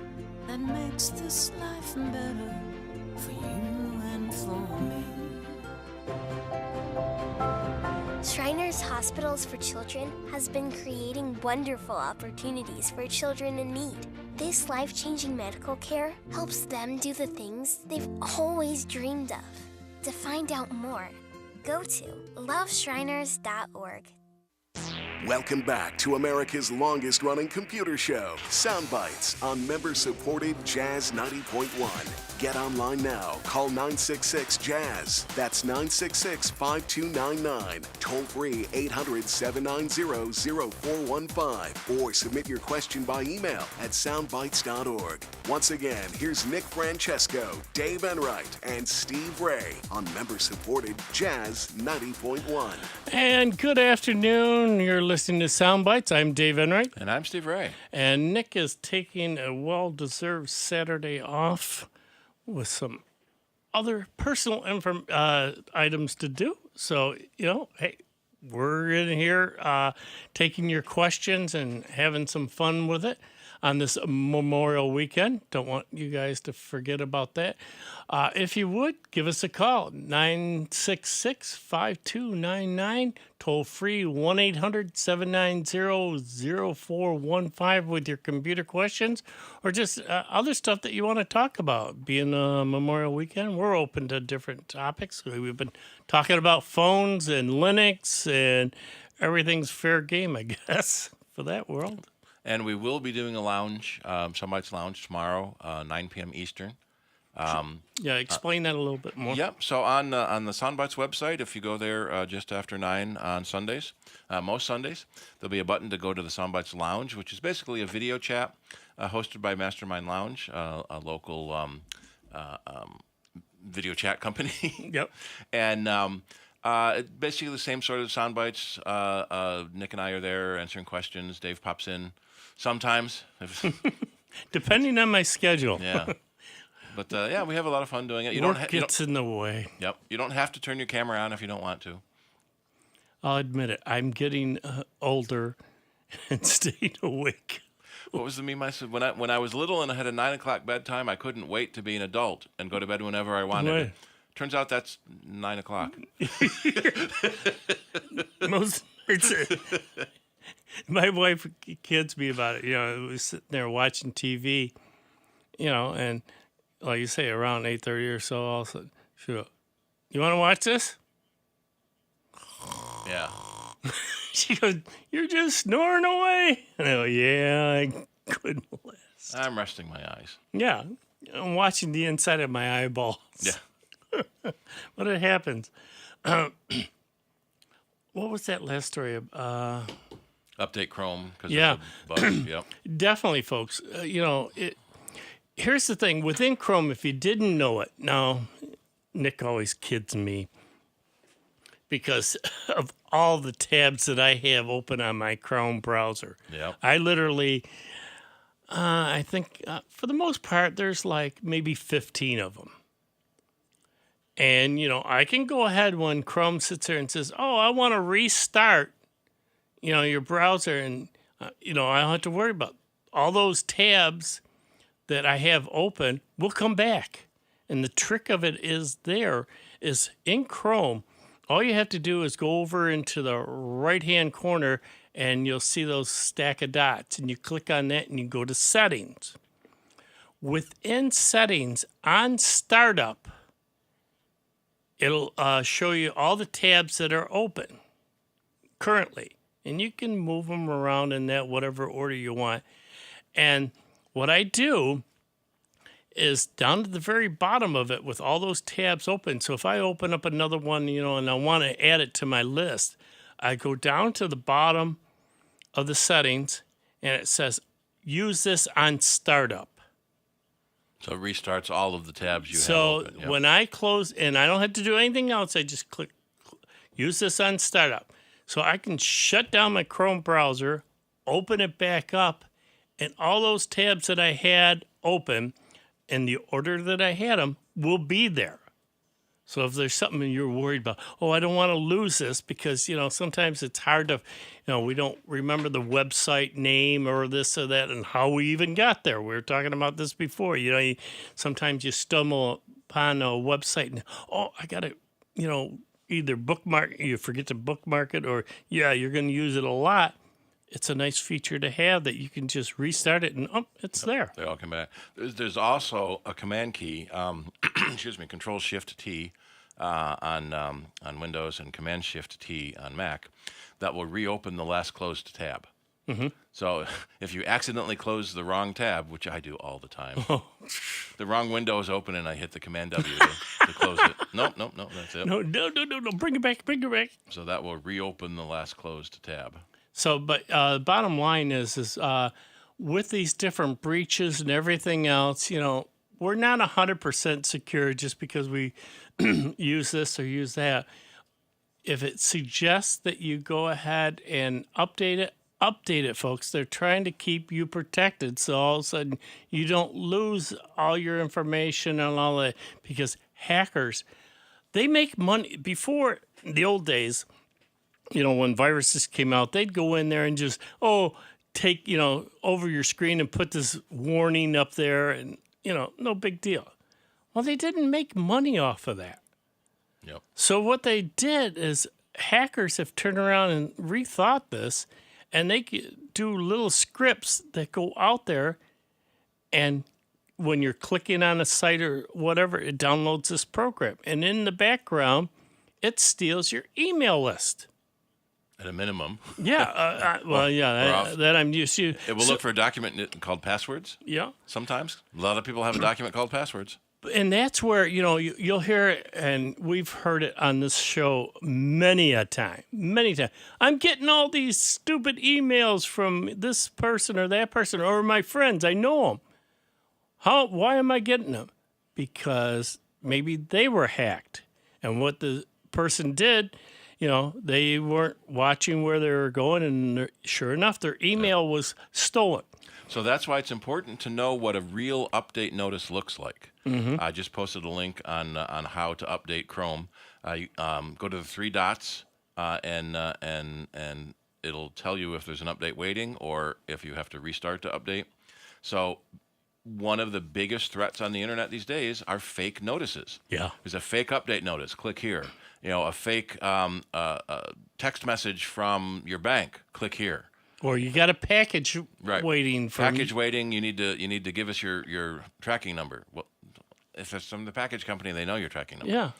that makes this life better for you and for me. Shriners Hospitals for Children has been creating wonderful opportunities for children in need. This life-changing medical care helps them do the things they've always dreamed of. To find out more, go to loveshriners.org. Welcome back to America's longest-running computer show, Sound Bytes, on member-supported Jazz 90.1. Get online now. Call 966-JAZZ. That's 966-5299. Toll-free 800-790-0415. Or submit your question by email at soundbytes.org. Once again, here's Nick Francesco, Dave Enright, and Steve Ray on member-supported Jazz 90.1. And good afternoon. You're listening to Sound Bytes. I'm Dave Enright. And I'm Steve Ray. And Nick is taking a well-deserved Saturday off with some other personal items to do. So, hey, we're in here taking your questions and having some fun with it on this Memorial Weekend. Don't want you guys to forget about that. If you would, give us a call, 966-5299, toll-free 1-800-790-0415 with your computer questions or just other stuff that you want to talk about. Being a Memorial Weekend, we're open to different topics. We've been talking about phones and Linux, and everything's fair game, I guess, for that world. And we will be doing a lounge, Somebody's Lounge, tomorrow, 9 p.m. Eastern. Explain that a little bit more. Yep. So on the Soundbites website, if you go there just after 9 on Sundays, most Sundays, there'll be a button to go to the Soundbites Lounge, which is basically a video chat hosted by Mastermind Lounge, a local video chat company. Yep. And basically the same sort of Soundbites. Nick and I are there answering questions. Dave pops in sometimes. Depending on my schedule. Yeah. But, we have a lot of fun doing it. Work gets in the way. Yep. You don't have to turn your camera on if you don't want to. I'll admit it. I'm getting older and staying awake. What was the meme I said? When I was little and I had a 9 o'clock bedtime, I couldn't wait to be an adult and go to bed whenever I wanted. Right. Turns out that's 9 o'clock. My wife kids me about it. We was sitting there watching TV, and like you say, around 8:30 or so, all of a sudden, she goes, "You want to watch this?" Yeah. She goes, "You're just snoring away." And I go, "Yeah, I couldn't last." I'm resting my eyes. Yeah, I'm watching the inside of my eyeballs. Yeah. But it happens. What was that last story? Update Chrome. Yeah. Yep. Definitely, folks. Here's the thing. Within Chrome, if you didn't know it, now, Nick always kids me because of all the tabs that I have open on my Chrome browser. Yep. I literally, I think, for the most part, there's like maybe 15 of them. And, I can go ahead when Chrome sits there and says, "Oh, I want to restart, your browser." And, I don't have to worry about all those tabs that I have open will come back. And the trick of it is in Chrome, all you have to do is go over into the right-hand corner and you'll see those stack of dots. And you click on that and you go to Settings. Within Settings, on Startup, it'll show you all the tabs that are open currently. And you can move them around in that whatever order you want. And what I do is down to the very bottom of it with all those tabs open. So if I open up another one, and I want to add it to my list, I go down to the bottom of the settings and it says, use this on startup. So it restarts all of the tabs you have open. So when I close, and I don't have to do anything else, I just click, use this on startup. So I can shut down my Chrome browser, open it back up, and all those tabs that I had open in the order that I had them will be there. So if there's something you're worried about, I don't want to lose this because, sometimes it's hard to, we don't remember the website name or this or that and how we even got there. We were talking about this before. Sometimes you stumble upon a website and, I got to, either bookmark, you forget to bookmark it or, you're going to use it a lot. It's a nice feature to have that you can just restart it and it's there. They all come back. There's also a command key, Control-Shift-T on Windows and Command-Shift-T on Mac that will reopen the last closed tab. Mm-hmm. So if you accidentally close the wrong tab, which I do all the time, the wrong window is open and I hit the Command W to close it. No, that's it. No, bring it back. So that will reopen the last closed tab. So, but bottom line is with these different breaches and everything else, we're not 100% secure just because we use this or use that. If it suggests that you go ahead and update it, folks. They're trying to keep you protected, so all of a sudden you don't lose all your information and all that, because hackers, they make money. Before the old days, when viruses came out, they'd go in there and just, take, over your screen and put this warning up there and, no big deal. Well, they didn't make money off of that. Yep. So what they did is hackers have turned around and rethought this, and they do little scripts that go out there, and when you're clicking on a site or whatever, it downloads this program. And in the background, it steals your email list. At a minimum. Yeah. That I'm used to. It will look for a document called passwords. Yeah. Sometimes. A lot of people have a document called passwords. And that's where, you'll hear it, and we've heard it on this show many times. I'm getting all these stupid emails from this person or that person or my friends. I know them. Why am I getting them? Because maybe they were hacked. And what the person did, they weren't watching where they were going, and sure enough, their email was stolen. So that's why it's important to know what a real update notice looks like. Mm-hmm. I just posted a link on how to update Chrome. Go to the three dots and it'll tell you if there's an update waiting or if you have to restart to update. So one of the biggest threats on the internet these days are fake notices. Yeah. There's a fake update notice. Click here. A fake text message from your bank. Click here. Or you got a package waiting for package waiting. You need to give us your tracking number. Well, if it's from the package company, they know your tracking number. Yeah.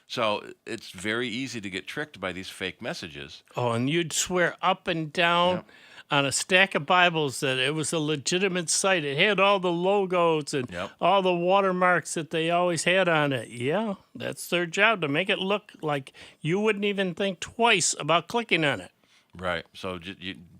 So it's very easy to get tricked by these fake messages. Oh, and you'd swear up and down on a stack of Bibles that it was a legitimate site. It had all the logos and all the watermarks that they always had on it. Yeah, that's their job, to make it look like you wouldn't even think twice about clicking on it. Right. So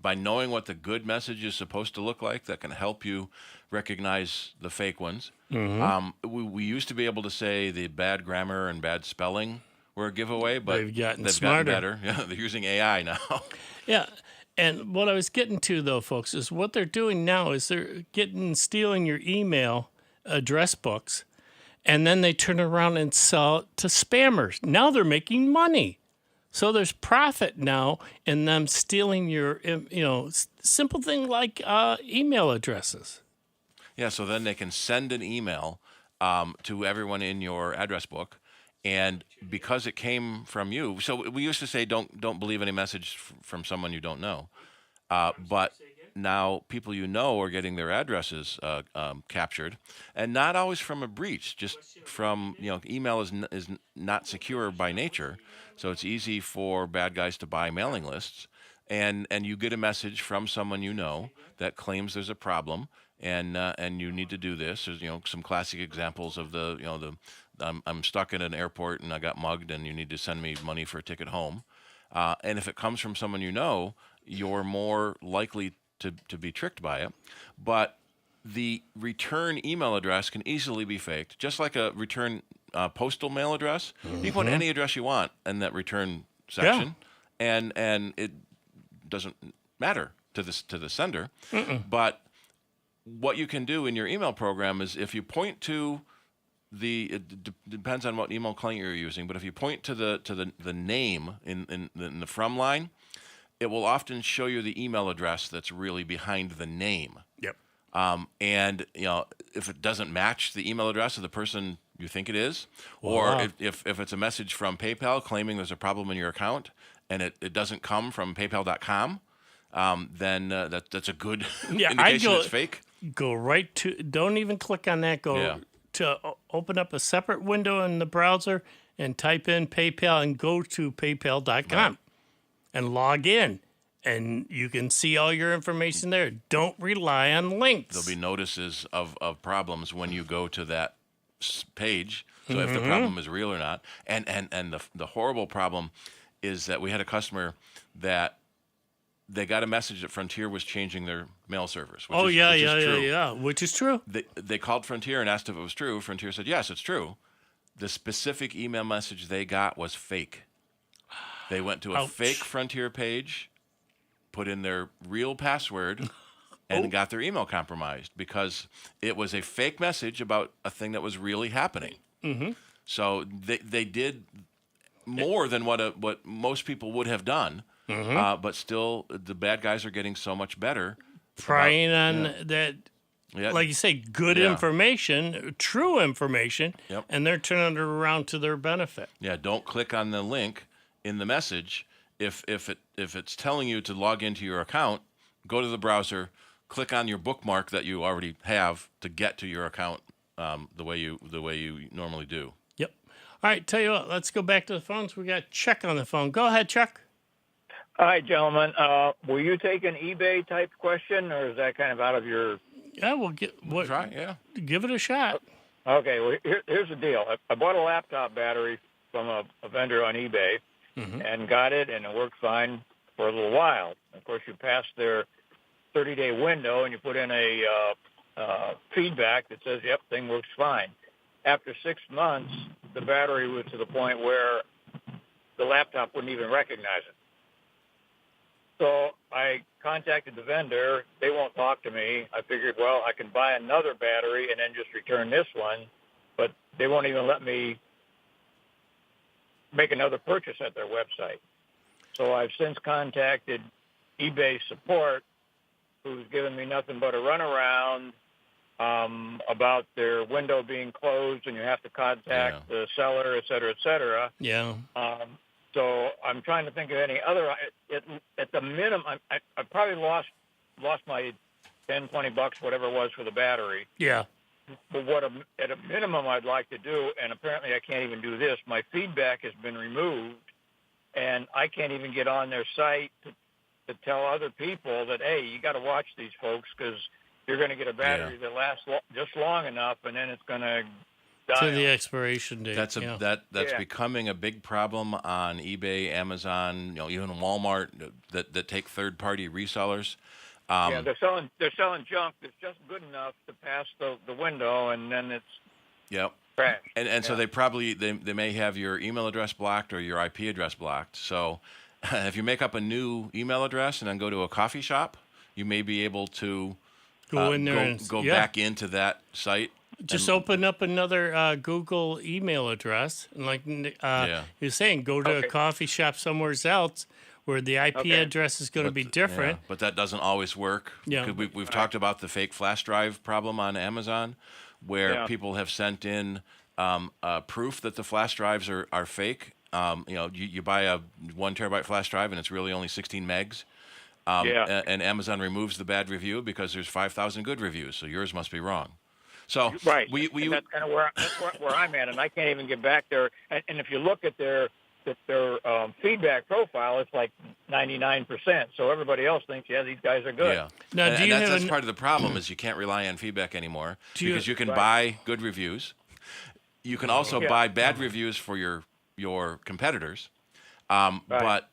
by knowing what the good message is supposed to look like, that can help you recognize the fake ones. Mm-hmm. We used to be able to say the bad grammar and bad spelling were a giveaway, but they've gotten gotten better. Yeah, they're using AI now. Yeah. And what I was getting to, though, folks, is what they're doing now is they're stealing your email address books, and then they turn around and sell it to spammers. Now they're making money. So there's profit now in them stealing your, simple thing like email addresses. Yeah, so then they can send an email to everyone in your address book, and because it came from you, so we used to say don't believe any message from someone you don't know, but now people are getting their addresses captured, and not always from a breach, just from email is not secure by nature. So it's easy for bad guys to buy mailing lists, and you get a message from someone that claims there's a problem, and you need to do this. There's some classic examples of I'm stuck in an airport and I got mugged, and you need to send me money for a ticket home. And if it comes from someone you're more likely to be tricked by it. But the return email address can easily be faked, just like a return postal mail address. Mm-hmm. You put any address you want in that return section, and it doesn't matter to the sender. Mm-mm. But what you can do in your email program is, if you point to depends on what email client you're using, but if you point to the name in the from line, it will often show you the email address that's really behind the name. Yep. And if it doesn't match the email address of the person you think it is, Wow. or if it's a message from PayPal claiming there's a problem in your account and it doesn't come from PayPal.com, then that's a good indication it's fake. Go right to. Don't even click on that. Go to open up a separate window in the browser and type in PayPal and go to PayPal.com and log in. And you can see all your information there. Don't rely on links. There'll be notices of problems when you go to that page. So if the problem is real or not. And the horrible problem is that we had a customer that they got a message that Frontier was changing their mail servers. Which is true. They called Frontier and asked if it was true. Frontier said, yes, it's true. The specific email message they got was fake. They went to a fake Frontier page, put in their real password, and got their email compromised because it was a fake message about a thing that was really happening. Mm-hmm. So they did more than what most people would have done, but still the bad guys are getting so much better. Prying on that, like you say, good information, true information, and they're turning it around to their benefit. Yeah, don't click on the link in the message. If it's telling you to log into your account, go to the browser, click on your bookmark that you already have to get to your account the way you normally do. Yep. All right, tell you what, let's go back to the phones. We got Chuck on the phone. Go ahead, Chuck. Hi, gentlemen. Will you take an eBay type question, or is that kind of out of your? Yeah, we'll try. Yeah, give it a shot. Okay. Well, here's the deal. I bought a laptop battery from a vendor on eBay. And got it, and it worked fine for a little while. Of course, you pass their 30-day window, and you put in a feedback that says, yep, thing works fine. After 6 months, the battery was to the point where the laptop wouldn't even recognize it. So I contacted the vendor. They won't talk to me. I figured, well, I can buy another battery and then just return this one, but they won't even let me make another purchase at their website. So I've since contacted eBay support, who's given me nothing but a runaround about their window being closed and you have to contact the seller, et cetera, et cetera. Yeah. So I'm trying to think of any other. At the minimum, I probably lost my $10, $20, whatever it was for the battery. Yeah. But at a minimum I'd like to do, and apparently I can't even do this, my feedback has been removed, and I can't even get on their site to tell other people that, hey, you got to watch these folks because you're going to get a battery that lasts just long enough, and then it's going to die to the expiration date. That's becoming a big problem on eBay, Amazon, even Walmart that take third-party resellers. They're selling junk that's just good enough to pass the window, and then it's trash. And so they may have your email address blocked or your IP address blocked. So if you make up a new email address and then go to a coffee shop, you may be able to go in there and go back into that site. Just open up another Google email address, and like you're saying, go to a coffee shop somewhere else where the IP address is going to be different. But that doesn't always work. Yeah. We've talked about the fake flash drive problem on Amazon, where people have sent in proof that the flash drives are fake. You buy a 1 terabyte flash drive and it's really only 16 megs. And Amazon removes the bad review because there's 5,000 good reviews, so yours must be wrong. So and that's kind of where I'm at, and I can't even get back there. And if you look at their feedback profile, it's like 99%. So everybody else thinks, these guys are good. Yeah. Now, that's part of the problem is you can't rely on feedback anymore because you can buy good reviews. You can also buy bad reviews for your competitors. But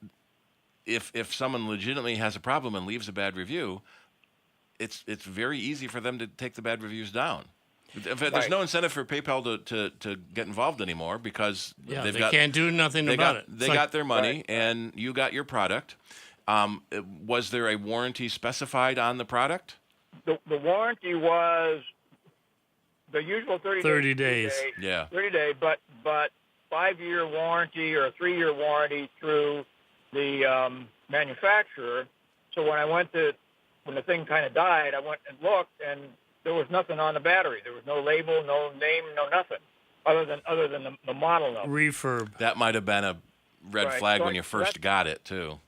if someone legitimately has a problem and leaves a bad review, it's very easy for them to take the bad reviews down. There's no incentive for PayPal to get involved anymore because they can't do nothing about it. They got their money and you got your product. Was there a warranty specified on the product? The warranty was the usual 30 days. 30 day, but 5-year warranty or a 3-year warranty through the manufacturer. So when the thing kind of died, I went and looked, and there was nothing on the battery. There was no label, no name, no nothing, other than the model number. Refurb. That might have been a red flag So when you first got it, too.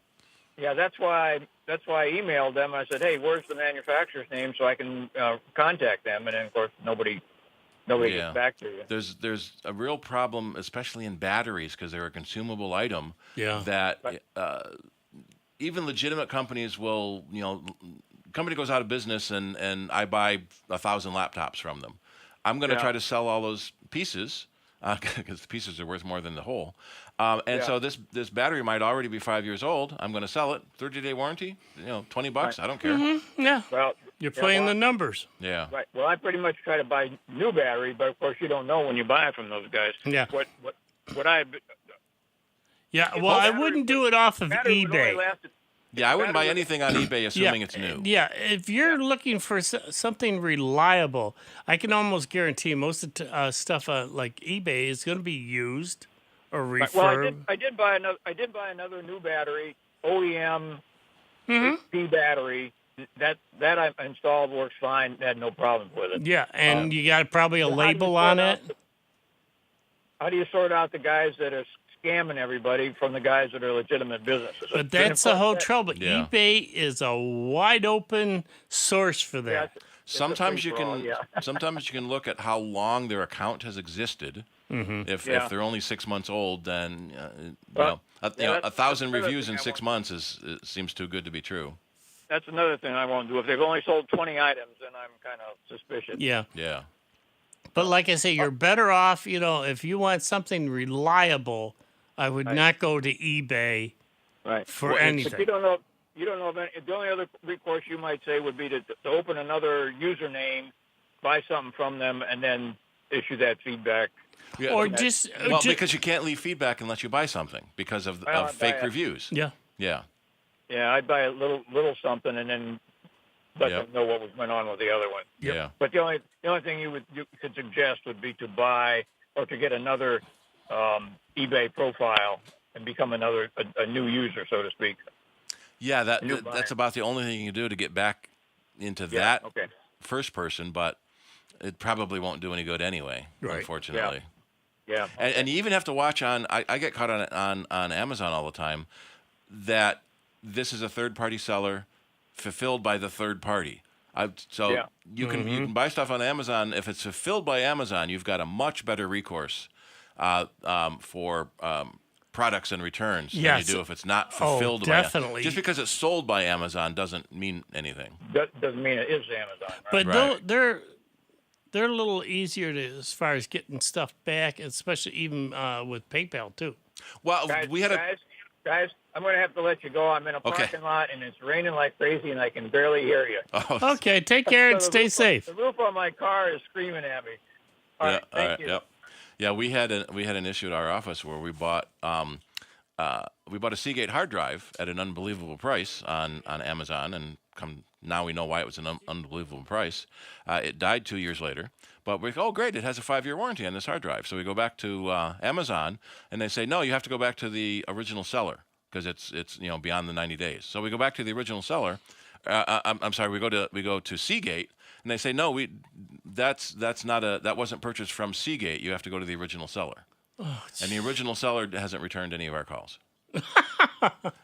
Yeah, that's why I emailed them. I said, "Hey, where's the manufacturer's name so I can contact them?" And then, of course, nobody gets back to you. There's a real problem, especially in batteries, because they're a consumable item. Yeah. That even legitimate companies will, company goes out of business and I buy 1,000 laptops from them. I'm going to try to sell all those pieces because the pieces are worth more than the whole. So this battery might already be 5 years old. I'm going to sell it. 30-day warranty, $20. I don't care. Mm-hmm. Yeah. Well, you're playing the numbers. Yeah. Right. Well, I pretty much try to buy new battery, but of course you don't know when you buy it from those guys. Yeah. What I. Yeah. Well, I wouldn't do it off of eBay. Yeah, I wouldn't buy anything on eBay assuming it's new. Yeah, if you're looking for something reliable, I can almost guarantee most of the stuff like eBay is going to be used or refurbed. Well, I did buy another new battery, OEM HP battery. That I installed, works fine. Had no problems with it. Yeah, and you got probably a label on it. How do you sort out the guys that are scamming everybody from the guys that are legitimate businesses? But that's the whole trouble. Yeah. eBay is a wide open source for that. Sometimes you can look at how long their account has existed. Mm-hmm. If they're only 6 months old, then 1,000 reviews in 6 months seems too good to be true. That's another thing I won't do. If they've only sold 20 items, then I'm kind of suspicious. Yeah. Yeah. But like I say, you're better off, if you want something reliable, I would not go to eBay for anything. But you don't know of any. The only other recourse you might say would be to open another username, buy something from them, and then issue that feedback. Yeah. Or because you can't leave feedback unless you buy something because of fake reviews. Yeah. Yeah. Yeah, I'd buy a little something and then let them know what was going on with the other one. Yeah. But the only thing you could suggest would be to buy or to get another eBay profile and become a new user, so to speak. Yeah, that's about the only thing you can do to get back into that first person, but it probably won't do any good anyway, unfortunately. Yeah. And you even have to watch I get caught on Amazon all the time that this is a third-party seller fulfilled by the third party. You can buy stuff on Amazon. If it's fulfilled by Amazon, you've got a much better recourse for products and returns than you do if it's not fulfilled by Amazon. Just because it's sold by Amazon doesn't mean anything. Doesn't mean it is Amazon. Right? But they're a little easier as far as getting stuff back, especially even with PayPal too. Well, guys, I'm going to have to let you go. I'm in a parking lot, and it's raining like crazy, and I can barely hear you. Okay, take care and stay safe. The roof on my car is screaming at me. All right, thank you. Yep. Yeah, we had an issue at our office where we bought a Seagate hard drive at an unbelievable price on Amazon, and now we know why it was an unbelievable price. It died 2 years later. But we go, great, it has a 5-year warranty on this hard drive. So we go back to Amazon, and they say, no, you have to go back to the original seller because it's beyond the 90 days. So we go back to the original seller. I'm sorry, we go to Seagate, and they say, no, that wasn't purchased from Seagate. You have to go to the original seller. Oh, and the original seller hasn't returned any of our calls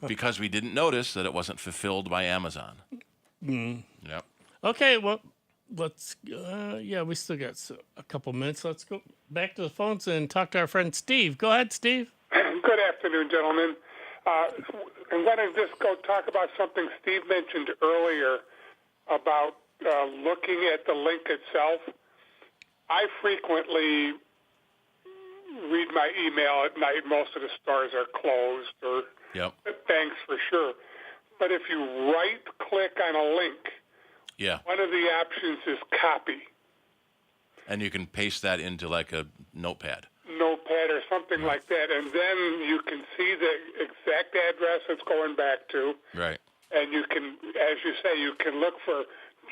because we didn't notice that it wasn't fulfilled by Amazon. Mm. Yep. Okay, well, let's. We still got a couple minutes. Let's go back to the phones and talk to our friend Steve. Go ahead, Steve. Good afternoon, gentlemen. I'm going to just go talk about something Steve mentioned earlier about looking at the link itself. I frequently read my email at night. Most of the stores are closed, or banks for sure. But if you right-click on a link, one of the options is copy. And you can paste that into like a notepad or something like that, and then you can see the exact address it's going back to. Right. And you can, as you say, you can look for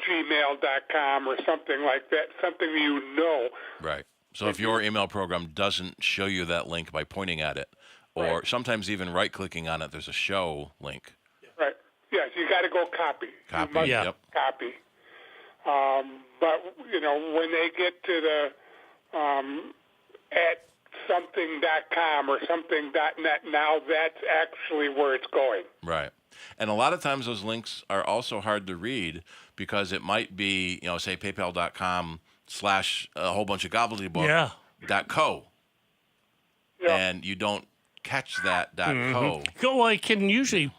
gmail.com or something like that, something you know. Right. So if your email program doesn't show you that link by pointing at it, or sometimes even right-clicking on it, there's a show link. Right. Yes, you got to go copy. Copy. You must Yep. copy. But when they get to the at something.com or something.net, now that's actually where it's going. Right. And a lot of times those links are also hard to read because it might be, say PayPal.com/ a whole bunch of gobbledygook .co. Yeah. And you don't catch that .co. Mm-hmm. Well, it can usually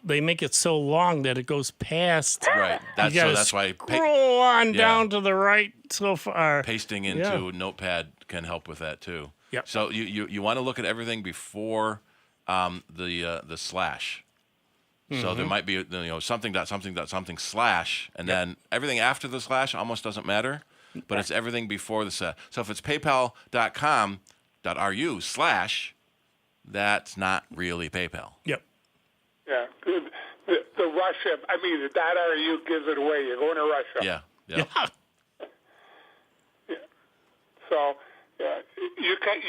they make it so long that it goes past. Right. That's why scroll on down to the right so far. Pasting into Notepad can help with that too. Yep. So you want to look at everything before the slash. So there might be something slash, and then everything after the slash almost doesn't matter, but it's everything before the slash. So if it's paypal.com.ru/, that's not really PayPal. Yep. Yeah. The Russia, the .ru gives it away. You're going to Russia. Yeah. So you can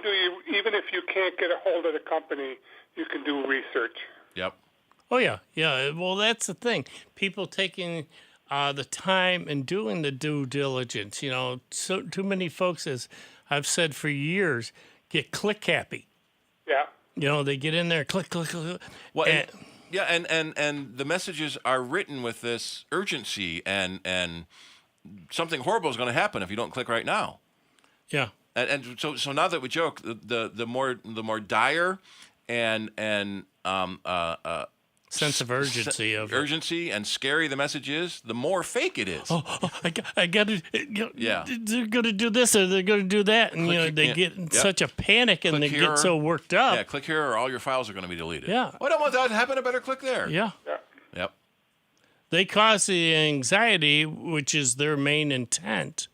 do, even if you can't get a hold of the company, you can do research. Yep. Oh, yeah. Well, that's the thing. People taking the time and doing the due diligence. So too many folks, as I've said for years, get click happy. Yeah. They get in there, click. Well, and the messages are written with this urgency, and something horrible is going to happen if you don't click right now. Yeah. And so now that we joke, the more dire and sense of urgency and scary the message is, the more fake it is. I got to. They're going to do this or they're going to do that, and they get in such a panic and they get so worked up. Yeah, click here or all your files are going to be deleted. Yeah. I don't want that to happen. I better click there. Yeah. Yep. They cause the anxiety, which is their main intent,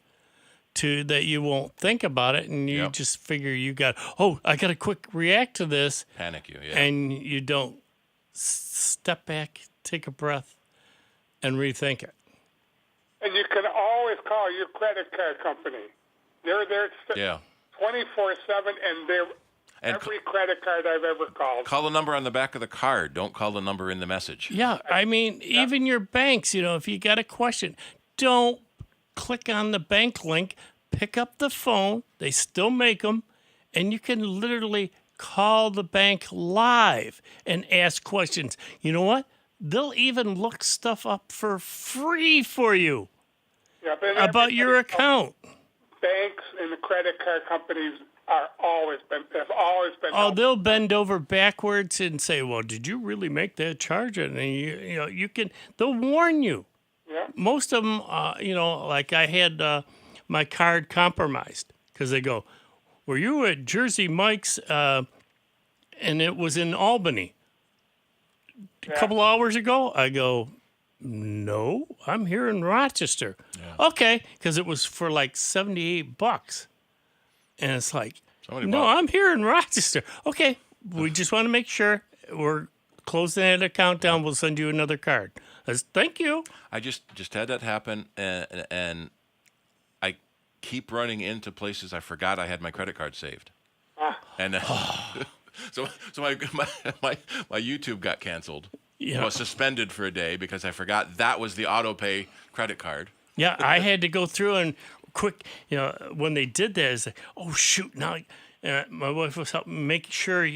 that you won't think about it, and you just figure I got to quick react to this. Panic you, and you don't step back, take a breath, and rethink it. And you can always call your credit card company. They're there 24/7, and they're every credit card I've ever called. Call the number on the back of the card. Don't call the number in the message. Yeah, even your banks, if you got a question, don't click on the bank link, pick up the phone. They still make them, and you can literally call the bank live and ask questions. You know what? They'll even look stuff up for free for you about your account. Banks and the credit card companies have always been. Oh, they'll bend over backwards and say, "Well, did you really make that charge?" And you can. They'll warn you. Yeah. Most of them, like I had my card compromised because they go, "Were you at Jersey Mike's?" And it was in Albany a couple hours ago. I go, "No, I'm here in Rochester." Yeah. Okay, because it was for like $78, and it's like, "No, I'm here in Rochester." Okay, we just want to make sure we're closing that account down. We'll send you another card. Thank you. I just had that happen, and I keep running into places I forgot I had my credit card saved, and so my YouTube got canceled. Yeah. It was suspended for a day because I forgot that was the autopay credit card. Yeah, I had to go through and quick. When they did that, it's like, oh shoot! Now my wife was helping make sure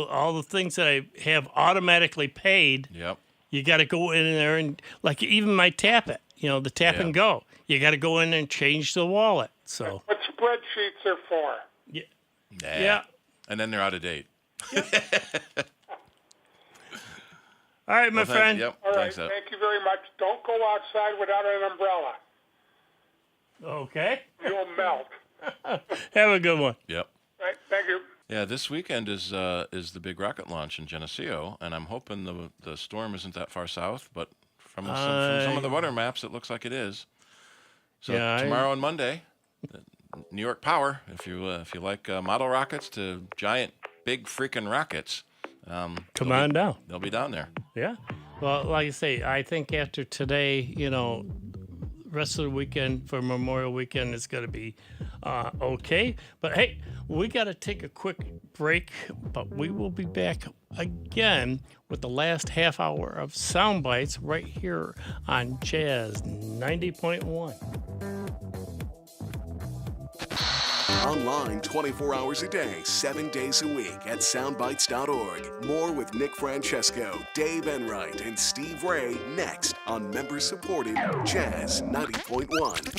all the things that I have automatically paid. Yep. You got to go in there and like even my Tap It, the Tap and Go. You got to go in and change the wallet. So what spreadsheets are for? Yeah. Yeah. And then they're out of date. All right, my friend. Yep. All right. Thank you very much. Don't go outside without an umbrella. Okay. You'll melt. Have a good one. Yep. Right. Thank you. Yeah, this weekend is the big rocket launch in Geneseo, and I'm hoping the storm isn't that far south, but from some of the weather maps, it looks like it is. So tomorrow and Monday, New York Power. If you like model rockets to giant, big freaking rockets, come on down. They'll be down there. Yeah. Well, like I say, I think after today, rest of the weekend for Memorial Weekend is going to be okay. But hey, we got to take a quick break, but we will be back again with the last half hour of Sound Bites right here on Jazz 90.1. Online 24 hours a day, 7 days a week at soundbites.org. More with Nick Francesco, Dave Enright, and Steve Ray next on member-supported Jazz 90.1.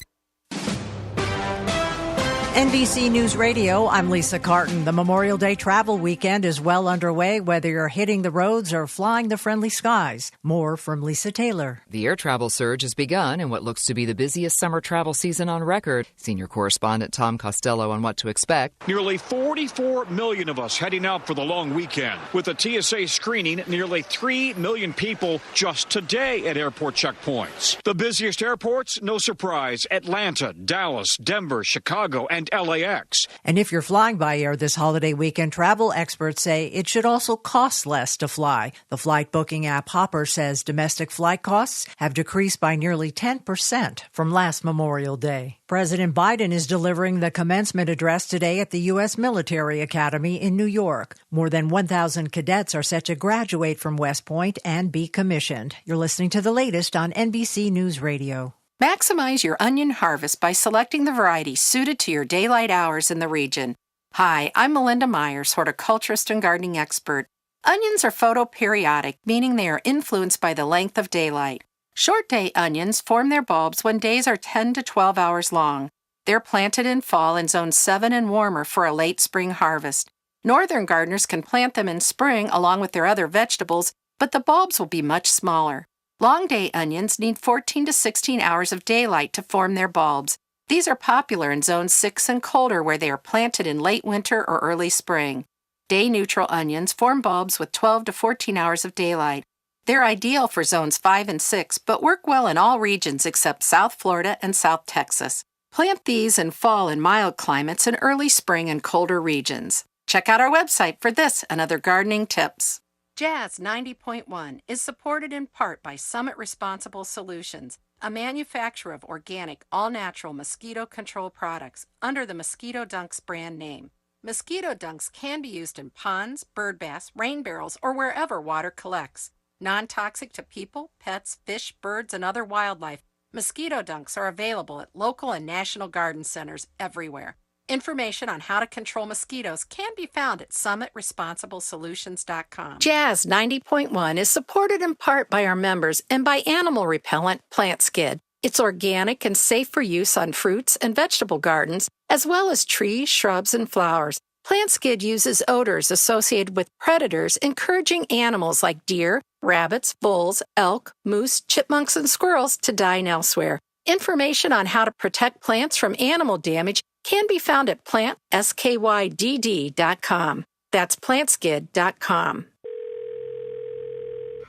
NBC News Radio, I'm Lisa Carton. The Memorial Day travel weekend is well underway, whether you're hitting the roads or flying the friendly skies. More from Lisa Taylor. The air travel surge has begun in what looks to be the busiest summer travel season on record. Senior correspondent Tom Costello on what to expect. Nearly 44 million of us heading out for the long weekend. With the TSA screening nearly 3 million people just today at airport checkpoints. The busiest airports, no surprise, Atlanta, Dallas, Denver, Chicago, and LAX. And if you're flying by air this holiday weekend, travel experts say it should also cost less to fly. The flight booking app Hopper says domestic flight costs have decreased by nearly 10% from last Memorial Day. President Biden is delivering the commencement address today at the U.S. Military Academy in New York. More than 1,000 cadets are set to graduate from West Point and be commissioned. You're listening to the latest on NBC News Radio. Maximize your onion harvest by selecting the variety suited to your daylight hours in the region. Hi, I'm Melinda Myers, horticulturist and gardening expert. Onions are photoperiodic, meaning they are influenced by the length of daylight. Short-day onions form their bulbs when days are 10 to 12 hours long. They're planted in fall in zone 7 and warmer for a late spring harvest. Northern gardeners can plant them in spring along with their other vegetables, but the bulbs will be much smaller. Long-day onions need 14 to 16 hours of daylight to form their bulbs. These are popular in zone 6 and colder where they are planted in late winter or early spring. Day-neutral onions form bulbs with 12 to 14 hours of daylight. They're ideal for zones 5 and 6, but work well in all regions except South Florida and South Texas. Plant these in fall and mild climates and early spring in colder regions. Check out our website for this and other gardening tips. Jazz 90.1 is supported in part by Summit Responsible Solutions, a manufacturer of organic, all-natural mosquito control products under the Mosquito Dunks brand name. Mosquito Dunks can be used in ponds, bird baths, rain barrels, or wherever water collects. Non-toxic to people, pets, fish, birds, and other wildlife, Mosquito Dunks are available at local and national garden centers everywhere. Information on how to control mosquitoes can be found at summitresponsiblesolutions.com. Jazz 90.1 is supported in part by our members and by animal repellent Plant Skid. It's organic and safe for use on fruits and vegetable gardens, as well as trees, shrubs, and flowers. Plant Skid uses odors associated with predators, encouraging animals like deer, rabbits, bulls, elk, moose, chipmunks, and squirrels to dine elsewhere. Information on how to protect plants from animal damage can be found at plantskydd.com. That's plantskid.com.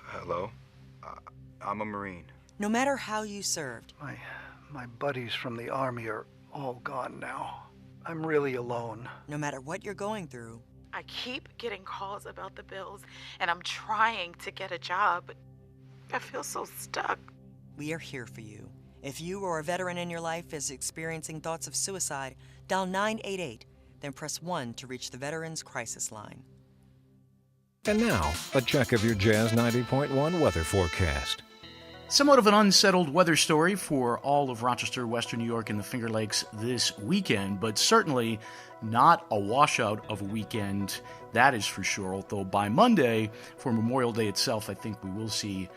Hello? I'm a Marine. No matter how you served. My buddies from the Army are all gone now. I'm really alone. No matter what you're going through. I keep getting calls about the bills, and I'm trying to get a job, but I feel so stuck. We are here for you. If you or a veteran in your life is experiencing thoughts of suicide, dial 988, then press 1 to reach the Veterans Crisis Line. And now, a check of your Jazz 90.1 weather forecast. Somewhat of an unsettled weather story for all of Rochester, Western New York, and the Finger Lakes this weekend, but certainly not a washout of a weekend, that is for sure. Although by Monday, for Memorial Day itself, I think we will see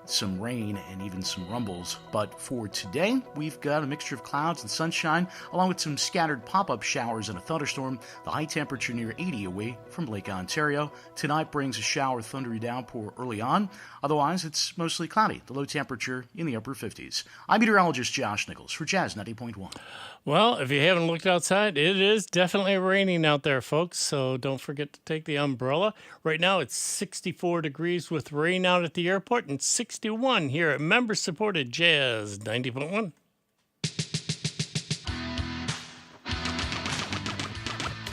some rain and even some rumbles. But for today, we've got a mixture of clouds and sunshine, along with some scattered pop-up showers and a thunderstorm. The high temperature near 80 away from Lake Ontario. Tonight brings a shower, thundery downpour early on. Otherwise, it's mostly cloudy. The low temperature in the upper 50s. I'm meteorologist Josh Nichols for Jazz 90.1. Well, if you haven't looked outside, it is definitely raining out there, folks, so don't forget to take the umbrella. Right now, it's 64 degrees with rain out at the airport and 61 here at member-supported Jazz 90.1.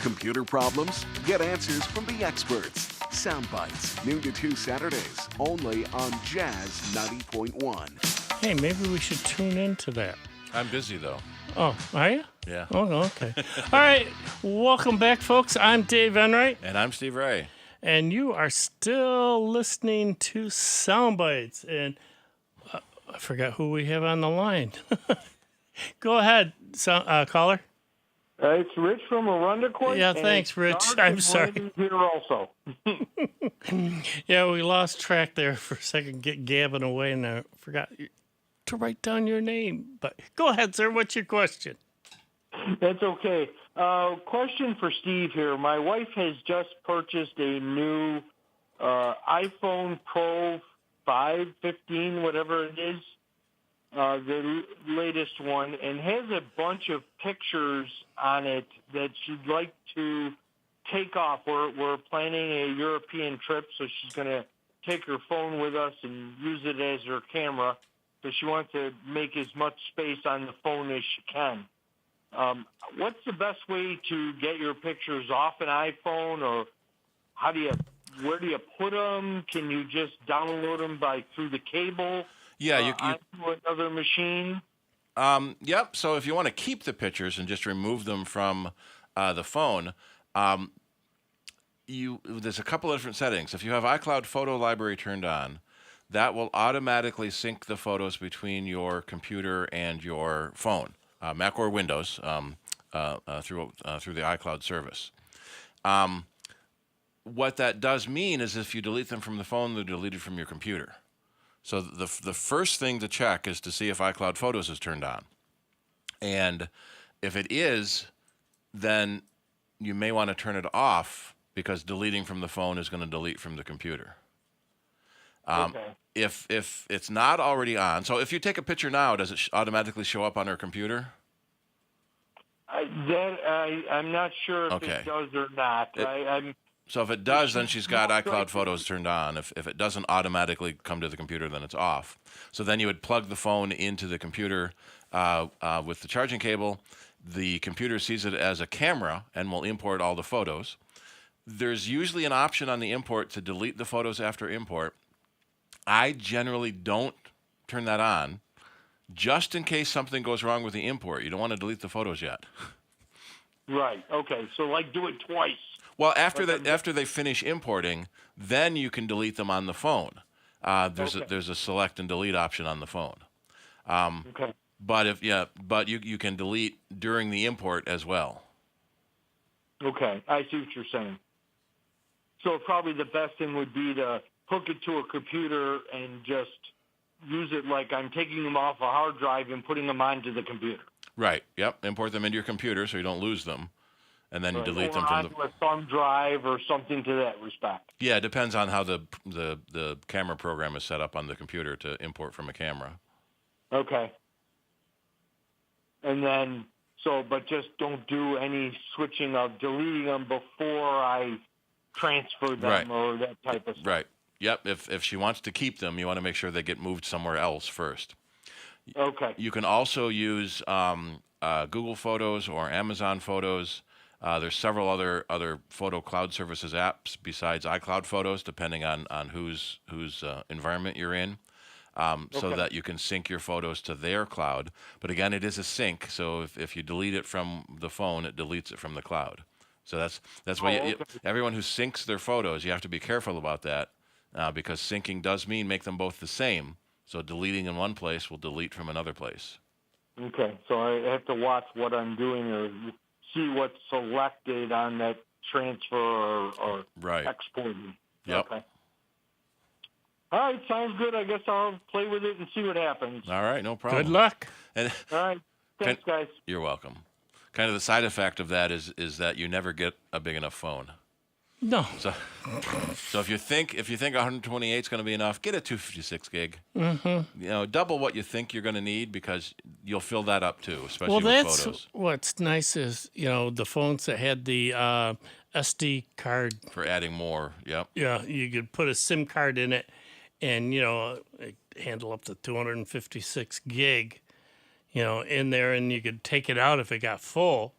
Computer problems? Get answers from the experts. Sound Bites, noon to 2 Saturdays, only on Jazz 90.1. Hey, maybe we should tune into that. I'm busy, though. Oh, are you? Yeah. Oh, okay. All right. Welcome back, folks. I'm Dave Enright. And I'm Steve Ray. And you are still listening to Soundbites. And I forgot who we have on the line. Go ahead, caller. It's Rich from Arundecourt. Yeah, thanks, Rich. I'm sorry. Here also. Yeah, we lost track there for a second, gabbing away, and I forgot to write down your name. But go ahead, sir. What's your question? That's okay. Question for Steve here. My wife has just purchased a new iPhone Pro 5, 15, whatever it is, the latest one, and has a bunch of pictures on it that she'd like to take off. We're planning a European trip, so she's going to take her phone with us and use it as her camera. So she wants to make as much space on the phone as she can. What's the best way to get your pictures off an iPhone, or where do you put them? Can you just download them through the cable? Yeah, onto another machine. Yep. So if you want to keep the pictures and just remove them from the phone, there's a couple of different settings. If you have iCloud Photo Library turned on, that will automatically sync the photos between your computer and your phone, Mac or Windows, through the iCloud service. What that does mean is if you delete them from the phone, they're deleted from your computer. So the first thing to check is to see if iCloud Photos is turned on. And if it is, then you may want to turn it off, because deleting from the phone is going to delete from the computer. Okay. If it's not already on, so if you take a picture now, does it automatically show up on her computer? I'm not sure if it does or not. So if it does, then she's got iCloud Photos turned on. If it doesn't automatically come to the computer, then it's off. So then you would plug the phone into the computer with the charging cable. The computer sees it as a camera and will import all the photos. There's usually an option on the import to delete the photos after import. I generally don't turn that on, just in case something goes wrong with the import. You don't want to delete the photos yet. Right. Okay. So do it twice. Well, after they finish importing, then you can delete them on the phone. There's a select and delete option on the phone. Okay. But you can delete during the import as well. Okay, I see what you're saying. So probably the best thing would be to hook it to a computer and just use it like I'm taking them off a hard drive and putting them onto the computer. Right. Yep. Import them into your computer so you don't lose them. And then you delete them from a thumb drive or something to that respect. Yeah, it depends on how the camera program is set up on the computer to import from a camera. Okay. And then, but just don't do any switching of deleting them before I transfer them or that type of stuff. Right. Yep. If she wants to keep them, you want to make sure they get moved somewhere else first. Okay. You can also use Google Photos or Amazon Photos. There's several other photo cloud services apps besides iCloud Photos, depending on whose environment you're in, so that you can sync your photos to their cloud. But again, it is a sync, so if you delete it from the phone, it deletes it from the cloud. So that's why everyone who syncs their photos, you have to be careful about that, because syncing does mean make them both the same. So deleting in one place will delete from another place. Okay, so I have to watch what I'm doing or see what's selected on that transfer or exporting. Yep. Okay. All right, sounds good. I guess I'll play with it and see what happens. All right, no problem. Good luck. All right, thanks, guys. You're welcome. Kind of the side effect of that is that you never get a big enough phone. No. So if you think 128 is going to be enough, get a 256 gig. Mm-hmm. Double what you think you're going to need, because you'll fill that up too, especially with photos. What's nice is the phones that had the SD card for adding more. Yep. Yeah, you could put a SIM card in it, and handle up to 256 gig, in there, and you could take it out if it got full,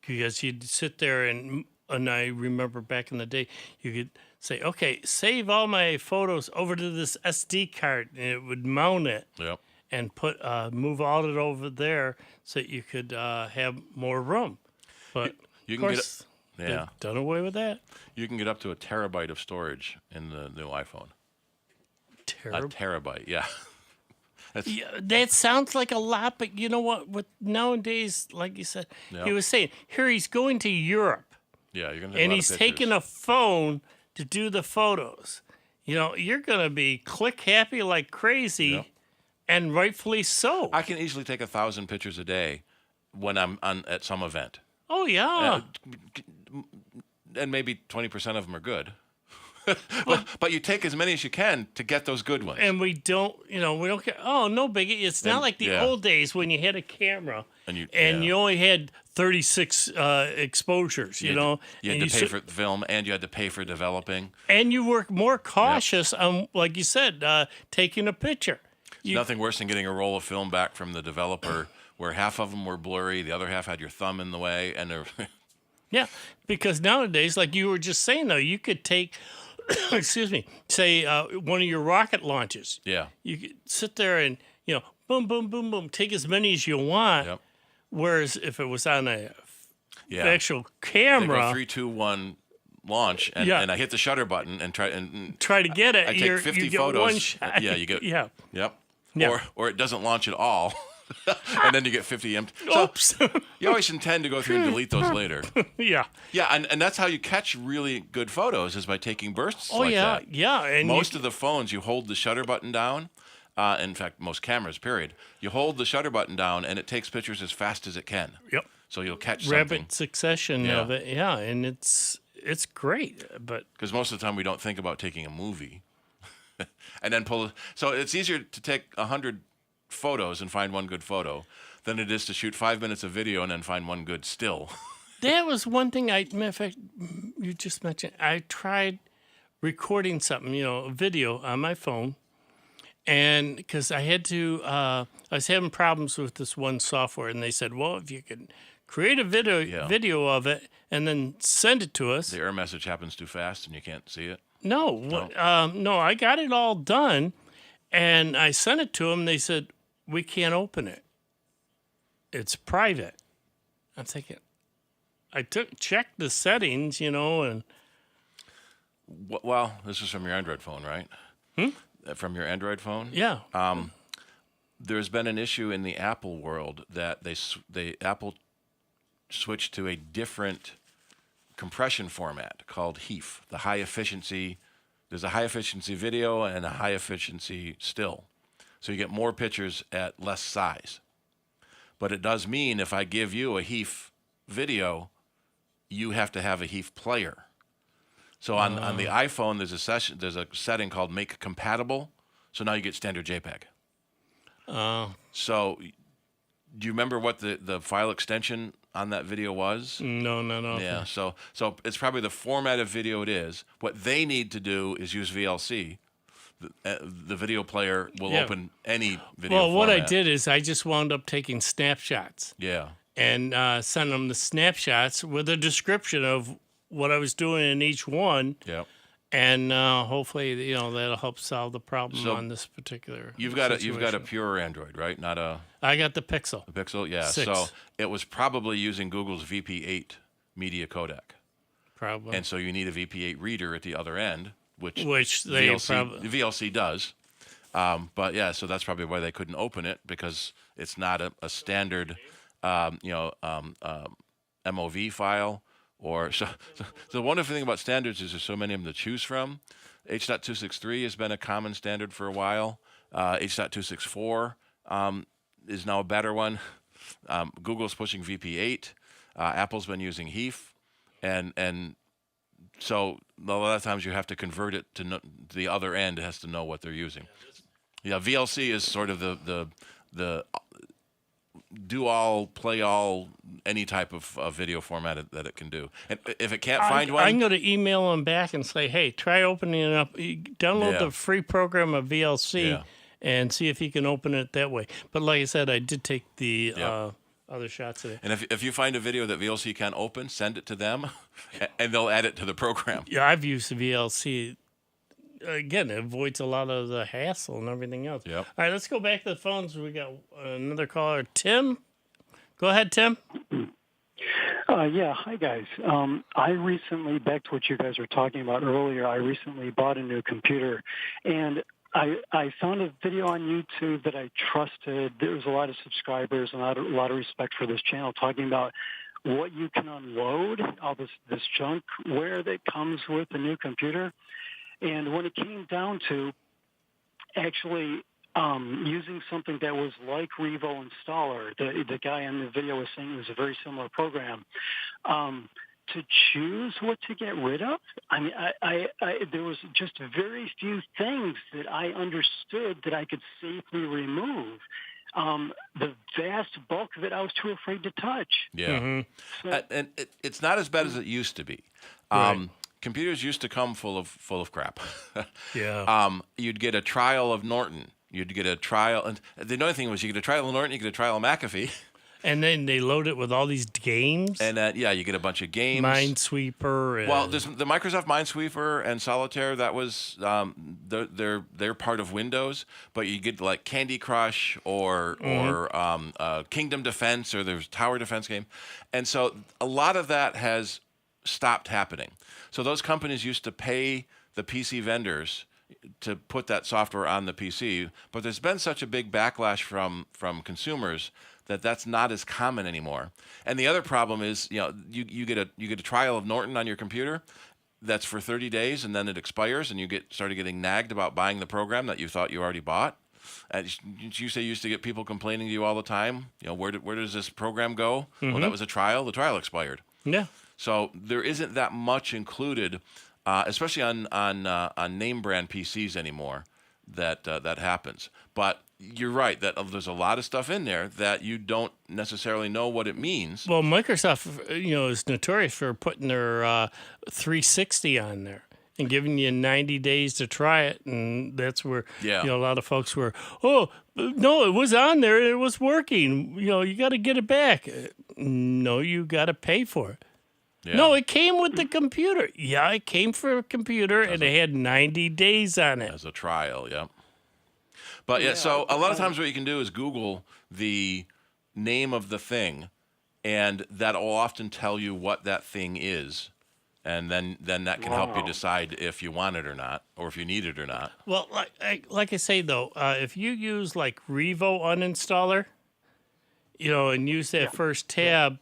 because you'd sit there and I remember back in the day, you could say, okay, save all my photos over to this SD card, and it would mount it and move all it over there so that you could have more room. But you of can course, they've done away with that. You can get up to a terabyte of storage in the new iPhone. A terabyte, yeah. That sounds like a lot, but you know what? With nowadays, like you said, he was saying, here he's going to Europe. Yeah, you're gonna. And he's taking a phone to do the photos. You know, you're gonna be click happy like crazy, and rightfully so. I can easily take 1,000 pictures a day when I'm at some event. Oh yeah. And maybe 20% of them are good. but you take as many as you can to get those good ones. And we don't care. Oh, no biggie. It's not like the old days when you had a camera and you only had 36 exposures, you know. You had to pay for film, and you had to pay for developing. And you were more cautious on, like you said, taking a picture. Nothing worse than getting a roll of film back from the developer where half of them were blurry, the other half had your thumb in the way, and yeah, because nowadays, like you were just saying, though, you could take, excuse me, say one of your rocket launches. Yeah. You could sit there and, boom, boom, boom, boom, take as many as you want. Yep. Whereas if it was on a actual camera. They go 3, 2, 1 launch, and I hit the shutter button and try to get it. I take 50 you get photos. One shot. Yeah, you get. Yeah. Yep. Yeah. Or it doesn't launch at all. And then you get 50 empty. Oops. You always intend to go through and delete those later. Yeah. Yeah, and that's how you catch really good photos, is by taking bursts like that. Oh, yeah. And most of the phones, you hold the shutter button down. In fact, most cameras, period. You hold the shutter button down, and it takes pictures as fast as it can. Yep. So you'll catch rapid something. succession of it. Yeah, and it's great. But because most of the time we don't think about taking a movie. And then so it's easier to take 100 photos and find one good photo than it is to shoot 5 minutes of video and then find one good still. That was one thing in fact, you just mentioned. I tried recording something, a video on my phone, and because I had to, I was having problems with this one software, and they said, well, if you can create a video of it and then send it to us. The error message happens too fast and you can't see it. No, I got it all done, and I sent it to them. They said, we can't open it. It's private. I'm thinking, I checked the settings, and. Well, this is from your Android phone, right? From your Android phone? Yeah. There's been an issue in the Apple world that Apple switched to a different compression format called HEIF, the high efficiency. There's a high efficiency video and a high efficiency still. So you get more pictures at less size. But it does mean if I give you a HEIF video, you have to have a HEIF player. So on the iPhone, there's a setting called Make Compatible. So now you get standard JPEG. So do you remember what the file extension on that video was? No. Yeah, so it's probably the format of video it is. What they need to do is use VLC. The video player will open any video format. What I did is I just wound up taking snapshots. Yeah. And sent them the snapshots with a description of what I was doing in each one. Yep. And hopefully, that'll help solve the problem on this particular situation. You've got a pure Android, right? Not a. I got the Pixel. The Pixel, yeah. 6. So it was probably using Google's VP8 media codec. Probably. And so you need a VP8 reader at the other end, which they VLC does. But yeah, so that's probably why they couldn't open it, because it's not a standard, MOV file. Or so the wonderful thing about standards is there's so many of them to choose from. H.263 has been a common standard for a while. H.264 is now a better one. Google's pushing VP8. Apple's been using HEIF, and so a lot of times you have to convert it to the other end. It has to know what they're using. Yeah, VLC is sort of the do all, play all, any type of video format that it can do. And if it can't find one, I'm going to email them back and say, hey, try opening it up. Download the free program of VLC and see if you can open it that way. But like I said, I did take the other shots of it. And if you find a video that VLC can't open, send it to them, and they'll add it to the program. Yeah, I've used the VLC. Again, it avoids a lot of the hassle and everything else. Yep. All right, let's go back to the phones. We got another caller, Tim. Go ahead, Tim. Yeah, hi guys. I recently, back to what you guys were talking about earlier, I recently bought a new computer, and I found a video on YouTube that I trusted. There was a lot of subscribers and a lot of respect for this channel talking about what you can unload, all this junkware that comes with the new computer. And when it came down to actually using something that was like Revo Installer, the guy in the video was saying it was a very similar program, to choose what to get rid of, I mean, there was just very few things that I understood that I could safely remove. The vast bulk of it I was too afraid to touch. Yeah. And it's not as bad as it used to be. Right. Computers used to come full of crap. Yeah. You'd get a trial of Norton. You'd get a trial, and the annoying thing was you get a trial of Norton, you get a trial of McAfee. And then they load it with all these games. And you get a bunch of games. Minesweeper. And... Well, there's the Microsoft Minesweeper and Solitaire. That was they're part of Windows, but you get like Candy Crush or Kingdom Defense, or there's Tower Defense game, and so a lot of that has stopped happening. So those companies used to pay the PC vendors to put that software on the PC, but there's been such a big backlash from consumers that that's not as common anymore. And the other problem is, you get a trial of Norton on your computer that's for 30 days, and then it expires, and you started getting nagged about buying the program that you thought you already bought. And you say you used to get people complaining to you all the time. Where does this program go? Mm-hmm. Well, that was a trial. The trial expired. Yeah. So there isn't that much included, especially on name brand PCs anymore. That happens. But you're right that there's a lot of stuff in there that you don't necessarily know what it means. Well, Microsoft, is notorious for putting their 360 on there and giving you 90 days to try it, and that's where a lot of folks were, oh no, it was on there, it was working. You got to get it back. No, you got to pay for it. Yeah. No, it came with the computer. Yeah, it came for a computer, and it had 90 days on it. As a trial, yeah. But so a lot of times what you can do is Google the name of the thing, and that'll often tell you what that thing is, and then that can help you decide if you want it or not, or if you need it or not. Well, like I say, though, if you use like Revo Uninstaller, and use that first tab,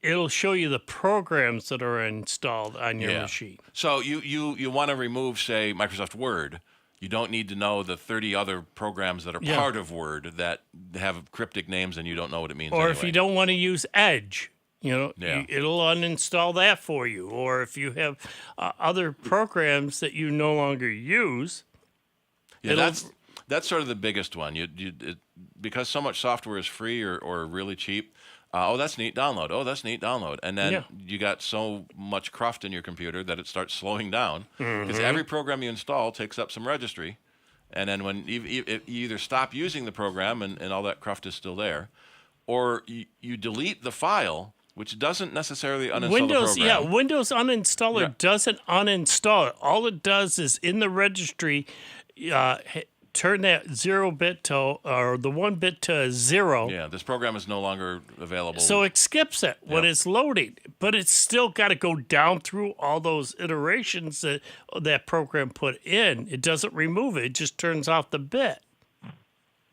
it'll show you the programs that are installed on your machine. So you want to remove, say, Microsoft Word. You don't need to know the 30 other programs that are part of Word that have cryptic names and you don't know what it means. Or anyway. if you don't want to use Edge, it'll uninstall that for you. Or if you have other programs that you no longer use. Yeah, that's sort of the biggest one. Because so much software is free or really cheap. Oh, that's neat, download. Oh, that's neat, download. And then you got so much cruft in your computer that it starts slowing down. Because every program you install takes up some registry. And then when you either stop using the program and all that cruft is still there, or you delete the file, which doesn't necessarily uninstall the program. Yeah, Windows Uninstaller doesn't uninstall it. All it does is in the registry, turn that 0-bit to, or the 1-bit to 0. Yeah, this program is no longer available. So it skips it when it's loading, but it's still got to go down through all those iterations that program put in. It doesn't remove it. It just turns off the bit.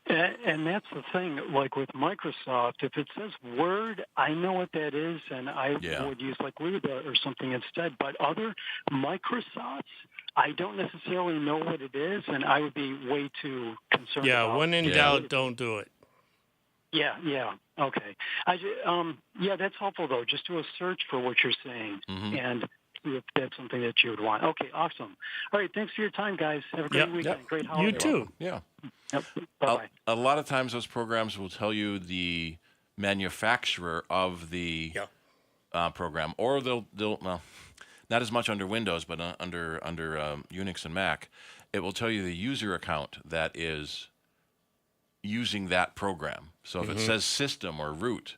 And that's the thing, like with Microsoft, if it says Word, I know what that is, and I would use like Lua or something instead. But other Microsofts, I don't necessarily know what it is, and I would be way too concerned about when in doubt, don't do it. Yeah, okay. That's helpful, though. Just do a search for what you're saying, and see if that's something that you would want. Okay, awesome. All right, thanks for your time, guys. Have a great weekend. Great holiday. You too. Yeah. Yep. Bye-bye. A lot of times those programs will tell you the manufacturer of the program, or they'll not as much under Windows, but under Unix and Mac, it will tell you the user account that is using that program. So if it says system or root,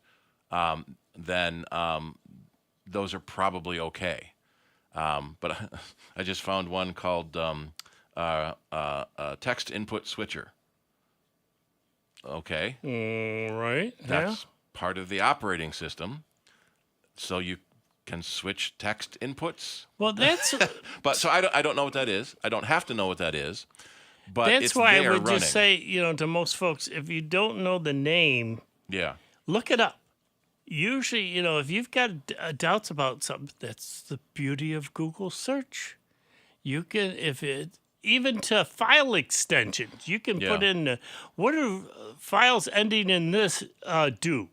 then those are probably okay. But I just found one called text input switcher. Okay. Right. That's part of the operating system. So you can switch text inputs. Well, that's... but so I don't know what that is. I don't have to know what that is. But that's it's why I there would running. just say, to most folks, if you don't know the name, look it up. Usually, if you've got doubts about something, that's the beauty of Google search. You can, even to file extensions, you can put in what are files ending in this do,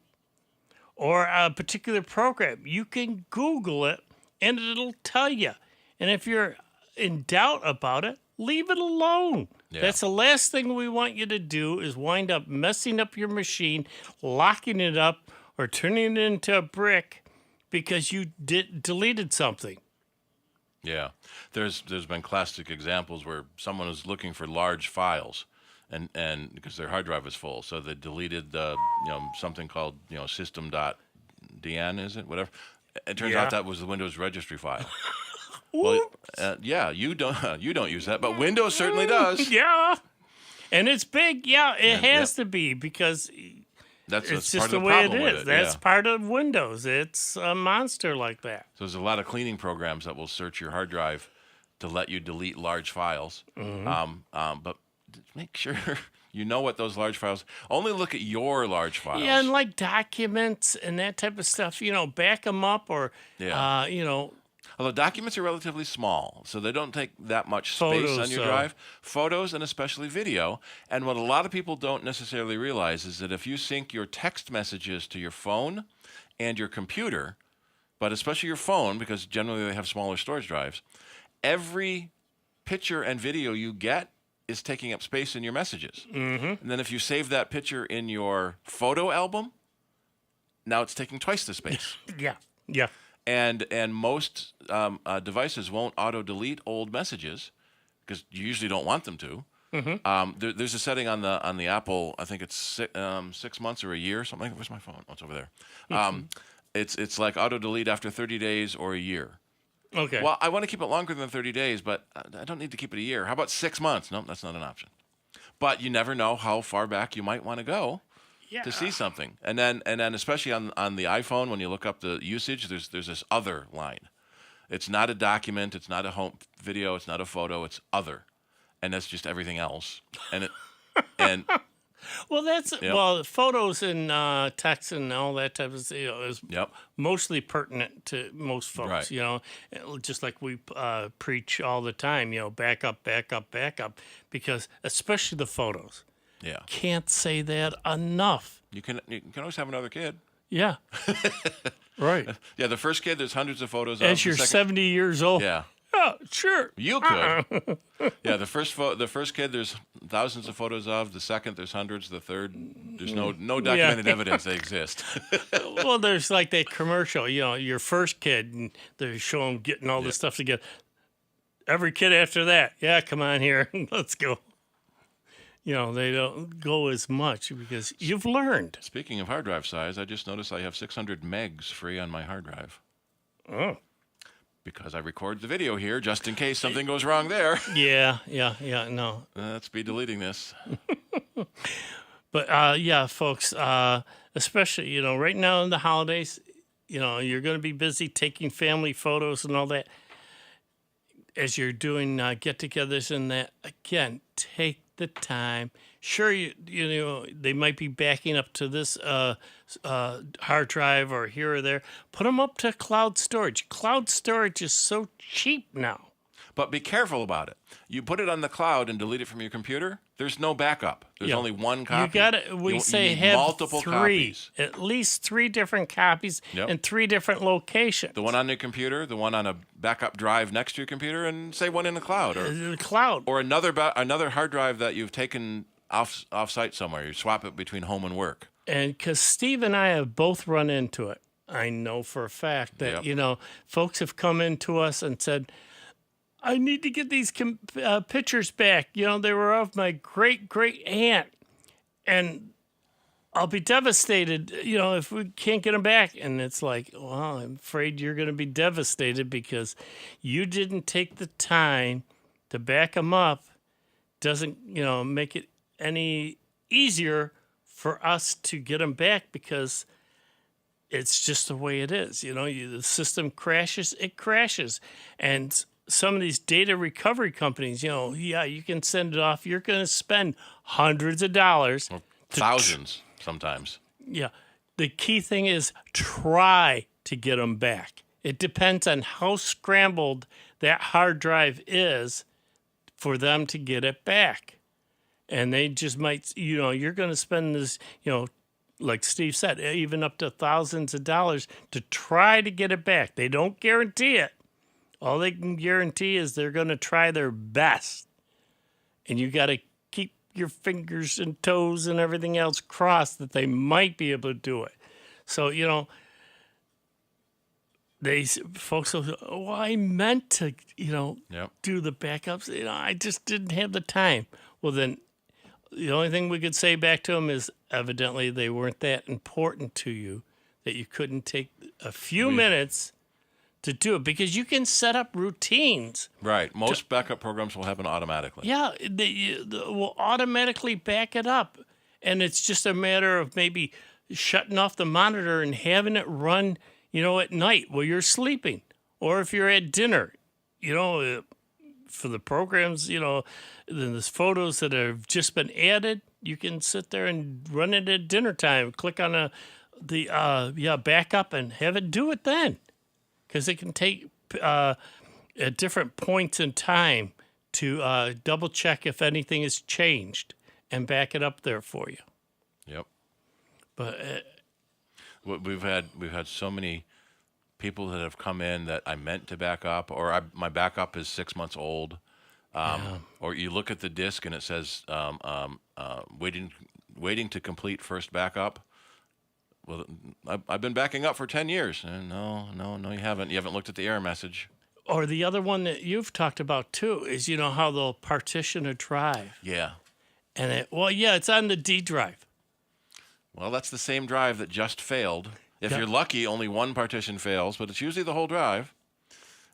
or a particular program. You can Google it, and it'll tell you. And if you're in doubt about it, leave it alone. Yeah. That's the last thing we want you to do is wind up messing up your machine, locking it up, or turning it into a brick because you deleted something. Yeah. There's been classic examples where someone was looking for large files and because their hard drive was full, so they deleted something called system.dn, is it? Whatever. It turns out that was the Windows registry file. Well, you don't use that, but Windows certainly does. Yeah, and it's big. Yeah, it has to be because it's just part the of the way it problem with is. it, That's part of Windows. It's a monster like that. So there's a lot of cleaning programs that will search your hard drive to let you delete large files. But make sure you know what those large files. Only look at your large files. Yeah, and like documents and that type of stuff. Back them up or Although documents are relatively small, so they don't take that much space on your drive. Photos and especially video. And what a lot of people don't necessarily realize is that if you sync your text messages to your phone and your computer, but especially your phone, because generally they have smaller storage drives, every picture and video you get is taking up space in your messages. And then if you save that picture in your photo album, now it's taking twice the space. Yeah. And most devices won't auto-delete old messages because you usually don't want them to. There's a setting on the Apple, I think it's 6 months or a year, something. Where's my phone? Oh, it's over there. It's like auto-delete after 30 days or a year. Okay. Well, I want to keep it longer than 30 days, but I don't need to keep it a year. How about 6 months? No, that's not an option. But you never know how far back you might want to go. To see something, and then especially on the iPhone, when you look up the usage, there's this other line. It's not a document, it's not a home video, it's not a photo, it's other, and that's just everything else. And well, well, photos and text and all that type of is mostly pertinent to most folks. Right. Just like we preach all the time. Back up, because especially the photos. Yeah. Can't say that enough. You can always have another kid. Yeah. Right. Yeah, the first kid, there's hundreds of photos of. As you're 70 years old. Yeah. Oh, sure. You could. Yeah, the first kid, there's thousands of photos of. The second, there's hundreds. The third, there's no documented evidence they exist. Well, there's like that commercial, your first kid, and they show them getting all this stuff together. Every kid after that, come on here, let's go. They don't go as much because you've learned. Speaking of hard drive size, I just noticed I have 600 megs free on my hard drive. Oh. Because I record the video here just in case something goes wrong there. Yeah, no. Let's be deleting this. But, folks, especially, right now in the holidays, you're going to be busy taking family photos and all that. As you're doing get-togethers and that, again, take the time. Sure, they might be backing up to this hard drive or here or there. Put them up to cloud storage. Cloud storage is so cheap now. But be careful about it. You put it on the cloud and delete it from your computer, there's no backup. There's only one copy. We say have multiple copies. At least 3 different copies in 3 different locations. The one on your computer, the one on a backup drive next to your computer, and say one in the cloud. Or another hard drive that you've taken off-site somewhere. You swap it between home and work. And because Steve and I have both run into it, I know for a fact that, folks have come into us and said, I need to get these pictures back. They were of my great-great-aunt. And I'll be devastated, if we can't get them back. And it's like, well, I'm afraid you're going to be devastated because you didn't take the time to back them up. Doesn't, make it any easier for us to get them back because it's just the way it is. The system crashes, it crashes. And some of these data recovery companies, you can send it off. You're going to spend hundreds of dollars. Thousands sometimes. Yeah. The key thing is try to get them back. It depends on how scrambled that hard drive is for them to get it back. And they just might, you're going to spend this, like Steve said, even up to thousands of dollars to try to get it back. They don't guarantee it. All they can guarantee is they're going to try their best. And you got to keep your fingers and toes and everything else crossed that they might be able to do it. So, folks will say, oh, I meant to, do the backups. I just didn't have the time. Well, then the only thing we could say back to them is evidently they weren't that important to you that you couldn't take a few minutes to do it because you can set up routines. Right. Most backup programs will happen automatically. Yeah, they will automatically back it up. And it's just a matter of maybe shutting off the monitor and having it run, at night while you're sleeping. Or if you're at dinner, for the programs, there's photos that have just been added. You can sit there and run it at dinner time. Click on the backup and have it do it then. Because it can take at different points in time to double check if anything has changed and back it up there for you. Yep. But we've had so many people that have come in that I meant to back up, or my backup is 6 months old, or you look at the disk and it says waiting to complete first backup. Well, I've been backing up for 10 years. And no, you haven't. You haven't looked at the error message. Or the other one that you've talked about, too, is, how they'll partition a drive. Yeah. And it's on the D drive. Well, that's the same drive that just failed. If you're lucky, only one partition fails, but it's usually the whole drive.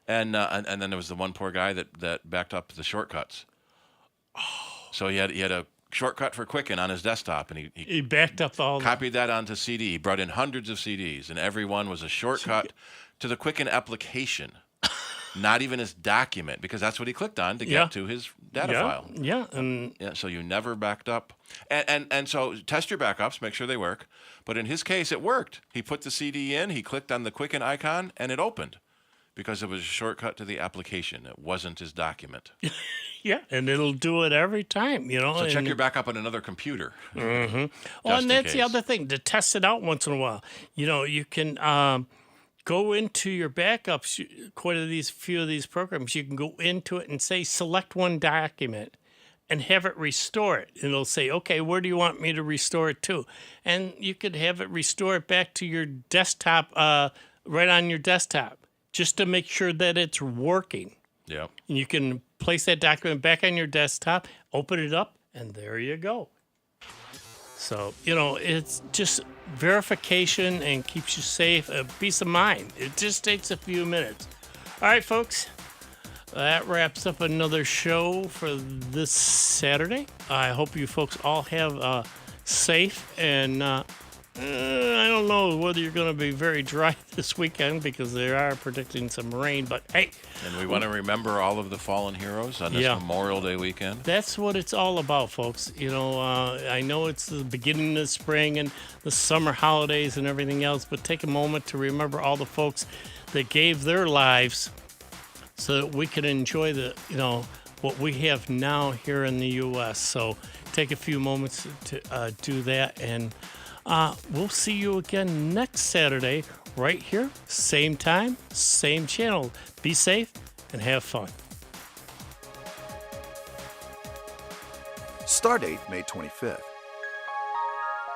And then there was the one poor guy that backed up the shortcuts. Oh. So he had a shortcut for Quicken on his desktop, and he backed up copied that onto CD. He brought in hundreds of CDs, and every one was a shortcut to the Quicken application, not even his document, because that's what he clicked on to get to his data file. Yeah, so you never backed up, and so test your backups, make sure they work. But in his case, it worked. He put the CD in, he clicked on the Quicken icon, and it opened. Because it was a shortcut to the application. It wasn't his document. Yeah, and it'll do it every time, So check your backup on another computer. Mm-hmm. Well, and that's the other thing, to test it out once in a while. You can go into your backups, few of these programs, you can go into it and say, select one document and have it restore it. And it'll say, okay, where do you want me to restore it to? And you could have it restore it back to your desktop, right on your desktop, just to make sure that it's working. Yeah. And you can place that document back on your desktop, open it up, and there you go. So, it's just verification and keeps you safe, peace of mind. It just takes a few minutes. All right, folks. That wraps up another show for this Saturday. I hope you folks all have a safe and I don't know whether you're going to be very dry this weekend because they are predicting some rain, but hey. And we want to remember all of the fallen heroes on this Memorial Day weekend. That's what it's all about, folks. I know it's the beginning of spring and the summer holidays and everything else, but take a moment to remember all the folks that gave their lives so that we can enjoy what we have now here in the U.S. So take a few moments to do that, and we'll see you again next Saturday right here, same time, same channel. Be safe and have fun. Stardate May 25th.